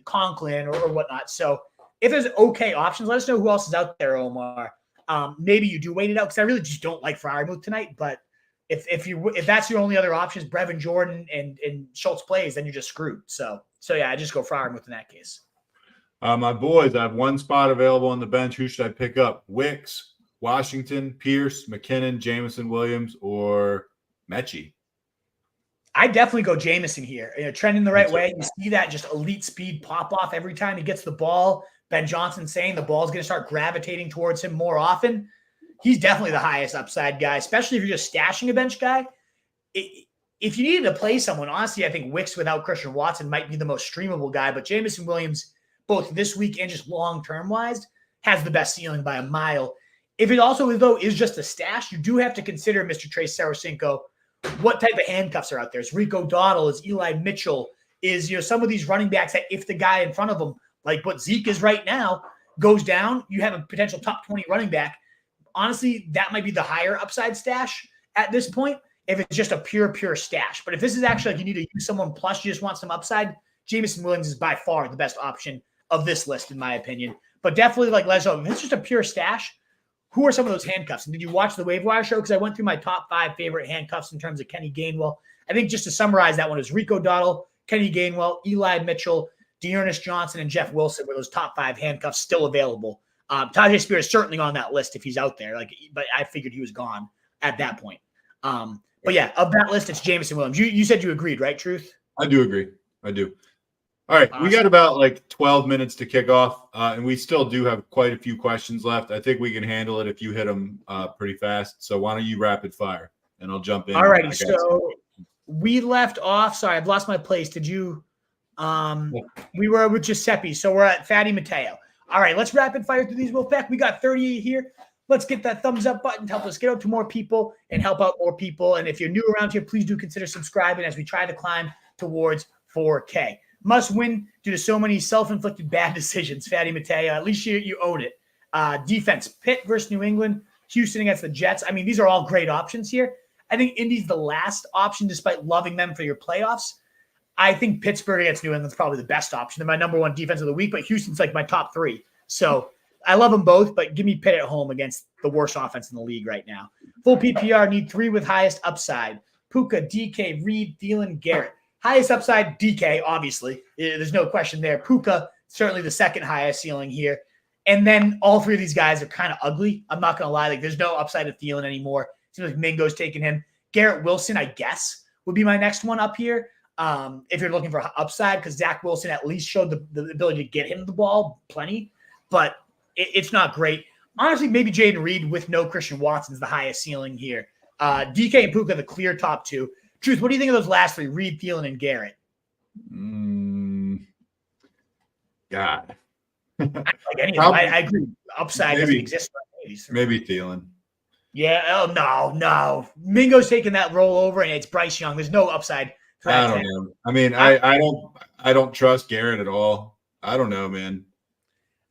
Conklin or whatnot. So if there's okay options, let us know who else is out there, Omar. Maybe you do wait it out because I really just don't like Freiermuth tonight. But if that's your only other options, Brevin Jordan and Schultz plays, then you're just screwed. So yeah, I just go Freiermuth in that case. My boys, I have one spot available on the bench. Who should I pick up? Wicks, Washington, Pierce, McKinnon, Jamison Williams, or Mechie? I definitely go Jamison here. Trending the right way. You see that just elite speed pop off every time he gets the ball. Ben Johnson saying the ball's going to start gravitating towards him more often. He's definitely the highest upside guy, especially if you're just stashing a bench guy. If you needed to play someone, honestly, I think Wicks without Christian Watson might be the most streamable guy, but Jamison Williams, both this week and just long-term wise, has the best ceiling by a mile. If it also, though, is just a stash, you do have to consider, Mr. Trey Saracinko, what type of handcuffs are out there. Is Rico Dowdle, is Eli Mitchell, is some of these running backs that if the guy in front of them, like what Zeke is right now, goes down, you have a potential top 20 running back. Honestly, that might be the higher upside stash at this point if it's just a pure stash. But if this is actually like you need to use someone plus you just want some upside, Jamison Williams is by far the best option of this list, in my opinion. But definitely, like Lezo, if it's just a pure stash, who are some of those handcuffs? And did you watch the waiver wire show? Because I went through my top 5 favorite handcuffs in terms of Kenny Gainwell. I think just to summarize that one is Rico Dowdle, Kenny Gainwell, Eli Mitchell, Dearness Johnson, and Jeff Wilson were those top 5 handcuffs still available. Tajay Spears is certainly on that list if he's out there. But I figured he was gone at that point. But yeah, of that list, it's Jamison Williams. You said you agreed, right, Truth? I do agree. I do. All right, awesome. We got about like 12 minutes to kick off, and we still do have quite a few questions left. I think we can handle it if you hit them pretty fast. So why don't you rapid fire, and I'll jump in. All righty, so we left off. Sorry, I've lost my place. Did you we were with Giuseppe, so we're at Fatty Mateo. All right, let's rapid fire through these real quick. We got 38 here. Let's get that thumbs up button to help us get out to more people and help out more people. And if you're new around here, please do consider subscribing as we try to climb towards 4K. Must win due to so many self-inflicted bad decisions, Fatty Mateo. At least you own it. Defense, Pitt versus New England, Houston against the Jets. I mean, these are all great options here. I think Indy's the last option, despite loving them for your playoffs. I think Pittsburgh against New England is probably the best option. They're my number 1 defense of the week, but Houston's like my top 3. So I love them both, but give me Pitt at home against the worst offense in the league right now. Full PPR, need 3 with highest upside. Puka, DK, Reed, Thielen, Garrett. Highest upside, DK, obviously. There's no question there. Puka, certainly the second highest ceiling here. And then all 3 of these guys are kind of ugly. I'm not going to lie. Like, there's no upside of Thielen anymore. It seems like Mingo's taking him. Garrett Wilson, I guess, would be my next one up here. If you're looking for upside, because Zach Wilson at least showed the ability to get him the ball plenty. But it's not great. Honestly, maybe Jaden Reed with no Christian Watson is the highest ceiling here. DK and Puka, the clear top two. Truth, what do you think of those last three? Reed, Thielen, and Garrett. God. Like any of them. I agree. Upside doesn't exist. Maybe Thielen. Yeah. Oh, no. Mingo's taking that roll over, and it's Bryce Young. There's no upside. I don't know. I mean, I don't trust Garrett at all. I don't know, man.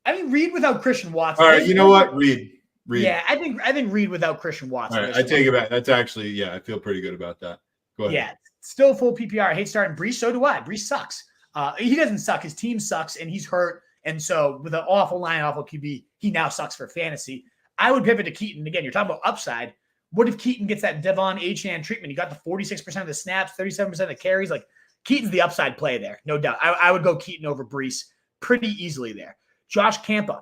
I mean, Reed without Christian Watson. All right, you know what? Reed. Yeah, I think Reed without Christian Watson. All right, I take it back. That's actually, I feel pretty good about that. Go ahead. Yeah, still full PPR. I hate starting Brees. So do I. Brees sucks. He doesn't suck. His team sucks, and he's hurt. And so with an awful line, awful QB, he now sucks for fantasy. I would pivot to Keaton. Again, you're talking about upside. What if Keaton gets that Devon Achane treatment? He got the 46% of the snaps, 37% of the carries. Like, Keaton's the upside play there, no doubt. I would go Keaton over Brees pretty easily there. Josh Campa,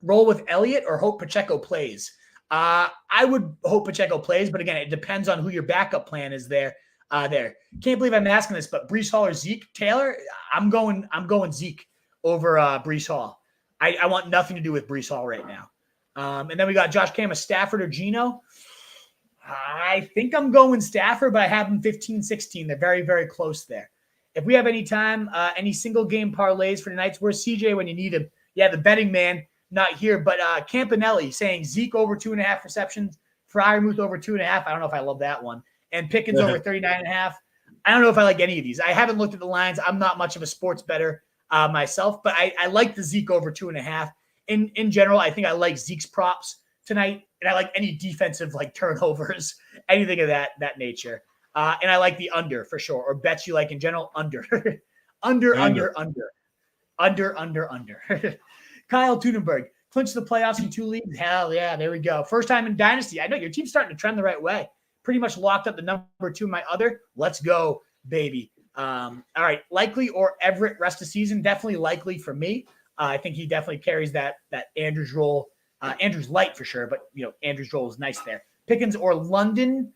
roll with Elliott or hope Pacheco plays? I would hope Pacheco plays, but again, it depends on who your backup plan is there. Can't believe I'm asking this, but Brees Hall or Zeke? Taylor, I'm going Zeke over Brees Hall. I want nothing to do with Brees Hall right now. And then we got Josh Campa, Stafford or Geno. I think I'm going Stafford, but I have him 15-16. They're very, very close there. If we have any time, any single game parlays for tonight's, where's CJ when you need him? Yeah, the betting man, not here. But Campanelli saying Zeke over 2.5 receptions, Freiermuth over 2.5. I don't know if I love that one. And Pickens over 39.5. I don't know if I like any of these. I haven't looked at the lines. I'm not much of a sports bettor myself, but I like the Zeke over 2.5. In general, I think I like Zeke's props tonight, and I like any defensive like turnovers, anything of that nature. And I like the under for sure, or bets you like in general, under. under. Kyle Tunenberg, clinch the playoffs in 2 leagues. Hell yeah, there we go. First time in Dynasty. I know your team's starting to trend the right way. Pretty much locked up the number 2 in my other. Let's go, baby. All right, likely or Everett rest of season? Definitely likely for me. I think he definitely carries that Andrews role. Andrews light for sure, but Andrews role is nice there. Pickens or London?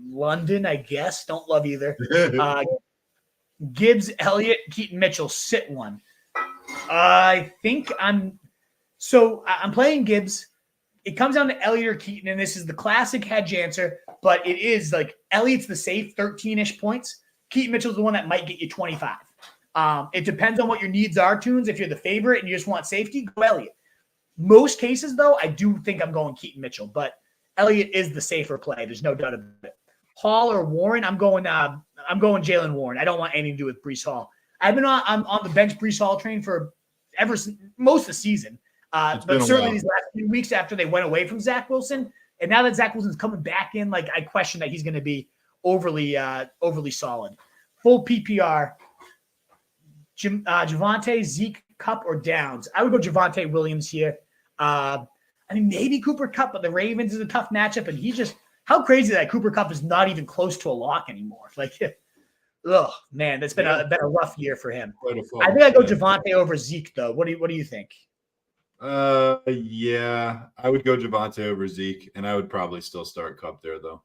London, I guess. Don't love either. Gibbs, Elliott, Keaton, Mitchell. Sit one. I think I'm playing Gibbs. It comes down to Elliott or Keaton, and this is the classic hedge answer, but it is like Elliott's the safe 13-ish points. Keaton Mitchell's the one that might get you 25. It depends on what your needs are, Tunes. If you're the favorite and you just want safety, go Elliott. Most cases, though, I do think I'm going Keaton Mitchell, but Elliott is the safer play. There's no doubt about it. Hall or Warren? I'm going Jaylen Warren. I don't want anything to do with Brees Hall. I'm on the bench Brees Hall train for most of the season, but certainly these last few weeks after they went away from Zach Wilson, and now that Zach Wilson's coming back in, like I question that he's going to be overly solid. Full PPR. Javonte, Zeke, Cup, or Downs? I would go Javonte Williams here. I mean, maybe Cooper Kupp, but the Ravens is a tough matchup, and how crazy that Cooper Kupp is not even close to a lock anymore. Like, oh man, that's been a rough year for him. I think I go Javonte over Zeke though. What do you think? Yeah, I would go Javonte over Zeke, and I would probably still start Kupp there though.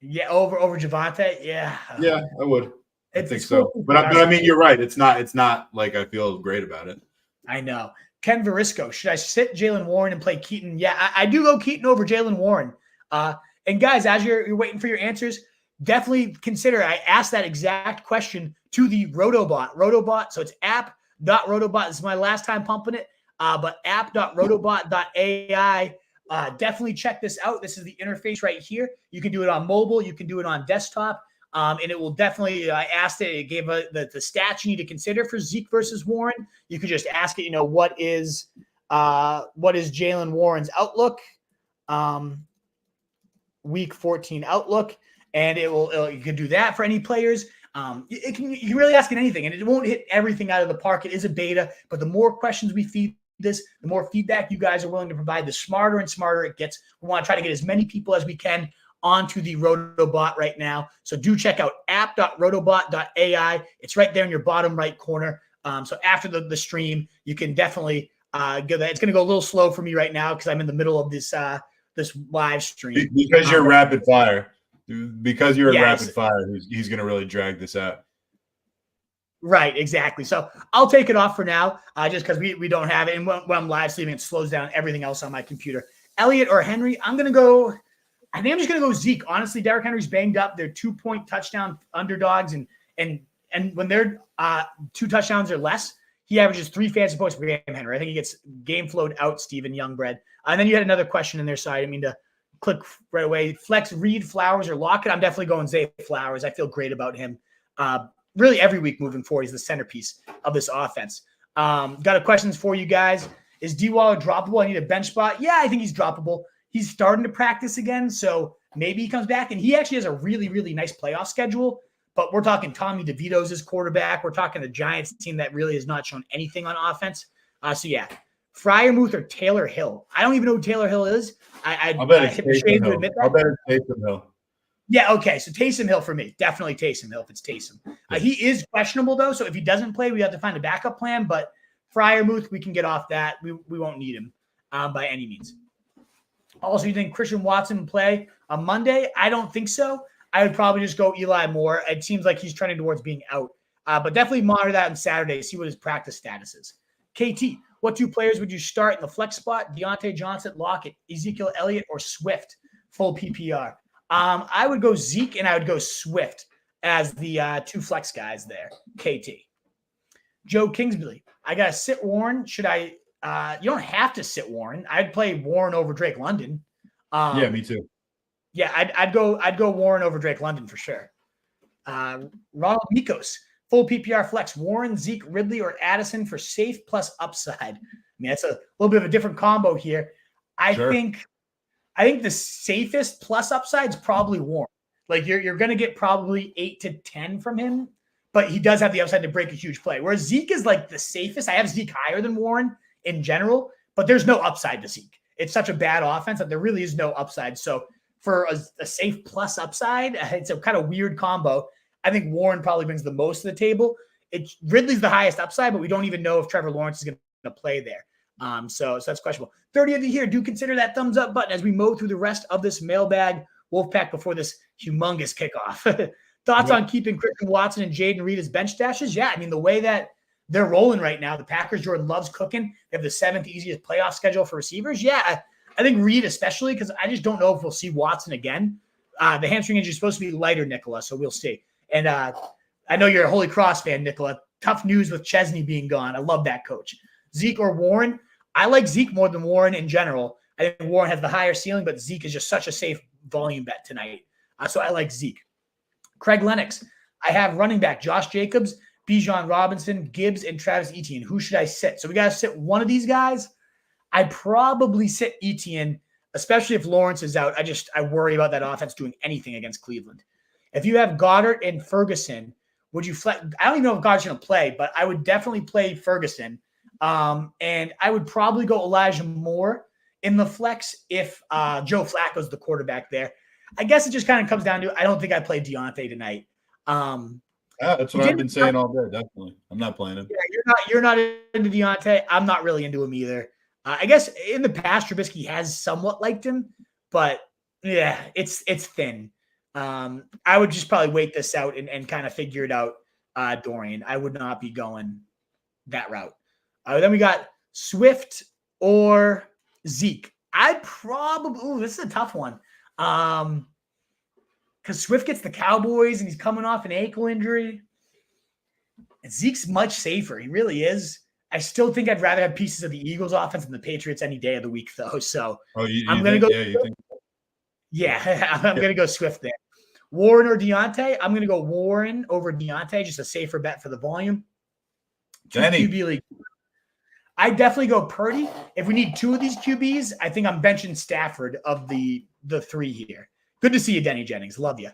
Yeah, over Javonte. Yeah, I would. I think so. But I mean, you're right. It's not like I feel great about it. I know. Ken Verisco, should I sit Jaylen Warren and play Keaton? Yeah, I do go Keaton over Jaylen Warren. And guys, as you're waiting for your answers, definitely consider, I asked that exact question to the Rotobot. So it's app.rotobot. This is my last time pumping it. But app.rotobot.ai. Definitely check this out. This is the interface right here. You can do it on mobile. You can do it on desktop. And it will definitely, I asked it gave the stats you need to consider for Zeke versus Warren. You could just ask it, what is Jaylen Warren's outlook? Week 14 outlook. And you can do that for any players. You can really ask it anything, and it won't hit everything out of the park. It is a beta, but the more questions we feed this, the more feedback you guys are willing to provide, the smarter and smarter it gets. We want to try to get as many people as we can onto the Rotobot right now. So do check out app.rotobot.ai. It's right there in your bottom right corner. So after the stream, you can definitely go that. It's going to go a little slow for me right now because I'm in the middle of this live stream. Because you're rapid fire. Because you're in rapid fire, he's going to really drag this out. Right, exactly. So I'll take it off for now, just because we don't have it. And when I'm live streaming, it slows down everything else on my computer. Elliott or Henry. I think I'm just going to go Zeke. Honestly, Derrick Henry's banged up. They're 2-point touchdown underdogs. And when they're 2 touchdowns or less, he averages 3 fantasy points per game, Henry. I think he gets game flowed out, Steven Youngbred. And then you had another question in there, so I didn't mean to click right away. Flex, Reed, Flowers, or Lockett. I'm definitely going Zay Flowers. I feel great about him. Really every week moving forward, he's the centerpiece of this offense. Got a questions for you guys. Is D-Waller droppable? I need a bench spot. Yeah, I think he's droppable. He's starting to practice again, so maybe he comes back. And he actually has a really, really nice playoff schedule. But we're talking Tommy DeVito's his quarterback. We're talking the Giants team that really has not shown anything on offense. So, yeah, Freiermuth or Taylor Hill. I don't even know who Taylor Hill is. I'll bet it's Taysom Hill. I'll bet it's Taysom Hill. Yeah, okay. So Taysom Hill for me. Definitely Taysom Hill if it's Taysom. He is questionable, though. So if he doesn't play, we have to find a backup plan. But Freiermuth, we can get off that. We won't need him by any means. Also, you think Christian Watson will play on Monday? I don't think so. I would probably just go Eli Moore. It seems like he's trending towards being out. But definitely monitor that on Saturday, see what his practice status is. KT, what 2 players would you start in the flex spot? Deontay Johnson, Lockett, Ezekiel Elliott, or Swift, full PPR? I would go Zeke and I would go Swift as the 2 flex guys there. KT. Joe Kingsbury, I got to sit Warren. Should I you don't have to sit Warren. I'd play Warren over Drake London. Yeah, me too. Yeah, I'd go Warren over Drake London for sure. Ronald Mikos, full PPR flex. Warren, Zeke, Ridley, or Addison for safe plus upside. I mean, that's a little bit of a different combo here. I think the safest plus upside is probably Warren. Like you're going to get probably 8 to 10 from him, but he does have the upside to break a huge play. Whereas Zeke is like the safest. I have Zeke higher than Warren in general, but there's no upside to Zeke. It's such a bad offense that there really is no upside. So for a safe plus upside, it's a kind of weird combo. I think Warren probably brings the most to the table. Ridley's the highest upside, but we don't even know if Trevor Lawrence is going to play there. So that's questionable. 30 of you here, do consider that thumbs up button as we mow through the rest of this mailbag Wolfpack before this humongous kickoff. Thoughts on keeping Christian Watson and Jaden Reed as bench stashes? Yeah, I mean, the way that they're rolling right now, the Packers, Jordan Love's cooking. They have the 7th easiest playoff schedule for receivers. Yeah, I think Reed especially, because I just don't know if we'll see Watson again. The hamstring injury is supposed to be lighter, Nicola, so we'll see. And I know you're a Holy Cross fan, Nicola. Tough news with Chesney being gone. I love that coach. Zeke or Warren? I like Zeke more than Warren in general. I think Warren has the higher ceiling, but Zeke is just such a safe volume bet tonight. So I like Zeke. Craig Lennox. I have running back Josh Jacobs, Bijan Robinson, Gibbs, and Travis Etienne. Who should I sit? So we got to sit one of these guys. I probably sit Etienne, especially if Lawrence is out. I worry about that offense doing anything against Cleveland. If you have Goddard and Ferguson, would you flex? I don't even know if Goddard's going to play, but I would definitely play Ferguson. And I would probably go Elijah Moore in the flex if Joe Flacco's the quarterback there. I guess it just kind of comes down to I don't think I play Deontay tonight. That's what I've been saying all day. Definitely, I'm not playing him. Yeah, you're not into Deontay. I'm not really into him either. I guess in the past, Trubisky has somewhat liked him, but yeah, it's thin. I would just probably wait this out and kind of figure it out, Dorian. I would not be going that route. Then we got Swift or Zeke. I'd probably – this is a tough one. Because Swift gets the Cowboys and he's coming off an ankle injury. And Zeke's much safer. He really is. I still think I'd rather have pieces of the Eagles offense than the Patriots any day of the week, though. So I'm going to go. Yeah, I'm going to go Swift there. Warren or Deontay? I'm going to go Warren over Deontay, just a safer bet for the volume. QB league. I definitely go Purdy. If we need 2 of these QBs, I think I'm benching Stafford of the 3 here. Good to see you, Denny Jennings. Love you.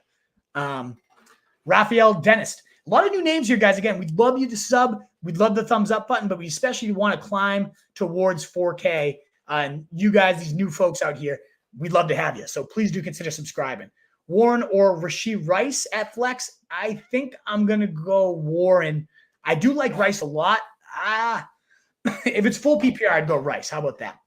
Raphael Dentist. A lot of new names here, guys. Again, we'd love you to sub. We'd love the thumbs up button, but we especially want to climb towards 4K. And you guys, these new folks out here, we'd love to have you. So please do consider subscribing. Warren or Rashee Rice at flex? I think I'm going to go Warren. I do like Rice a lot. If it's full PPR, I'd go Rice. How about that?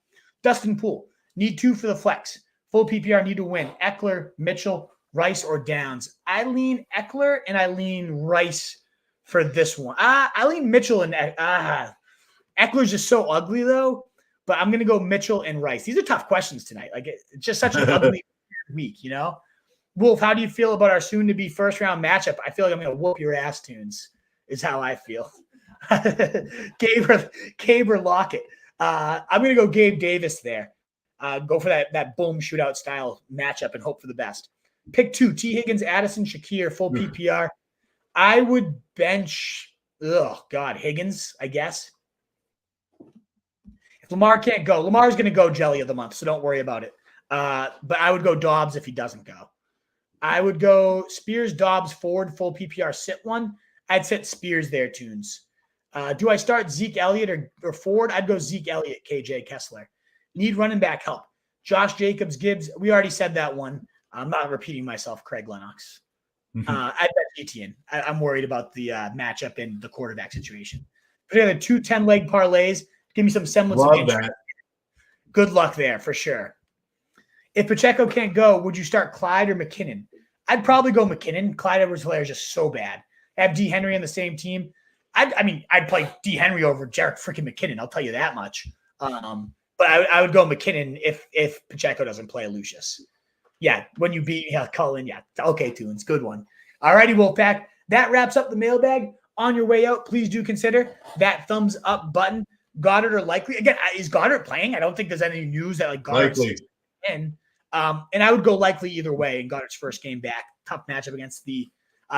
Dustin Poole. Need 2 for the flex. Full PPR, need to win. Ekeler, Mitchell, Rice, or Downs. I lean Ekeler and I lean Rice for this one. I lean Mitchell and Ekeler's just so ugly, though. but I'm going to go Mitchell and Rice. These are tough questions tonight. Like it's just such an ugly week, you know? Wolf, how do you feel about our soon-to-be first-round matchup? I feel like I'm going to whoop your ass, Tunes, is how I feel. Gabe or Lockett. I'm going to go Gabe Davis there. Go for that boom shootout style matchup and hope for the best. Pick 2, T. Higgins, Addison, Shakir, full PPR. I would bench, Higgins, I guess. If Lamar can't go, Lamar's going to go jelly of the month, so don't worry about it. But I would go Dobbs if he doesn't go. I would go Spears, Dobbs, Ford, full PPR, sit one. I'd sit Spears there, Tunes. Do I start Zeke Elliott or Ford? I'd go Zeke Elliott, KJ Kessler. Need running back help. Josh Jacobs, Gibbs. We already said that one. I'm not repeating myself. Craig Lennox. I bet Etienne. I'm worried about the matchup and the quarterback situation. Particularly the 2 10-leg parlays. Give me some semblance of interest. That. Good luck there for sure. If Pacheco can't go, would you start Clyde or McKinnon? I'd probably go McKinnon. Clyde Edwards-Helaire is just so bad. Have D. Henry on the same team. I'd play D. Henry over Jarek freaking McKinnon. I'll tell you that much. But I would go McKinnon if Pacheco doesn't play Lucius. Yeah, when you beat Cullen, yeah. Okay, Tunes, good one. All righty, Wolfpack. That wraps up the mailbag. On your way out, please do consider that thumbs up button. Goddard or Likely. Again, is Goddard playing? I don't think there's any news that like Goddard's in. And I would go Likely either way in Goddard's first game back. Tough matchup against the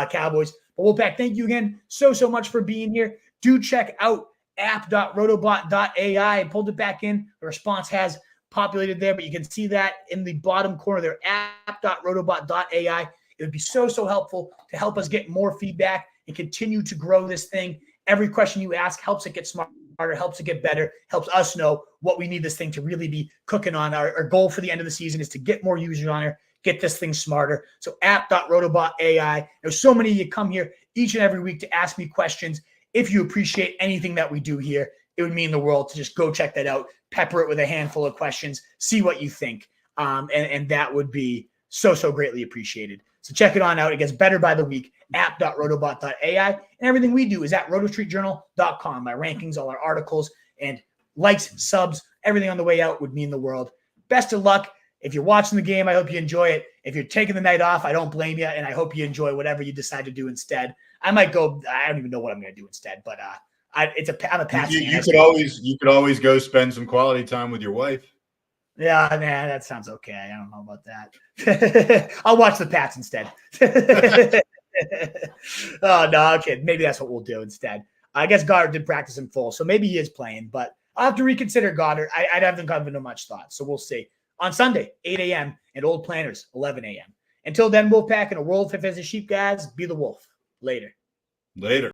Cowboys. But Wolfpack, thank you again so much for being here. Do check out app.rotobot.ai and pulled it back in. The response has populated there, but you can see that in the bottom corner there, app.rotobot.ai. It would be so helpful to help us get more feedback and continue to grow this thing. Every question you ask helps it get smarter, helps it get better, helps us know what we need this thing to really be cooking on. Our goal for the end of the season is to get more users on here, get this thing smarter. So app.rotobot.ai. There's so many of you come here each and every week to ask me questions. If you appreciate anything that we do here, it would mean the world to just go check that out, pepper it with a handful of questions, see what you think. And that would be so greatly appreciated. So check it on out. It gets better by the week. App.rotobot.ai. And everything we do is at rotostreetjournal.com. My rankings, all our articles, and likes, subs, everything on the way out would mean the world. Best of luck. If you're watching the game, I hope you enjoy it. If you're taking the night off, I don't blame you, and I hope you enjoy whatever you decide to do instead. I might go – I don't even know what I'm going to do instead, but I'm a Pats fan. You could always go spend some quality time with your wife. Yeah, man, that sounds okay. I don't know about that. I'll watch the Pats instead. Oh, no, okay. Maybe that's what we'll do instead. I guess Goddard did practice in full, so maybe he is playing, but I'll have to reconsider Goddard. I haven't given him much thought, so we'll see. On Sunday, 8 a.m., and Old Planners, 11 a.m. Until then, Wolfpack, in a world fit as a sheep, guys, be the wolf. Later.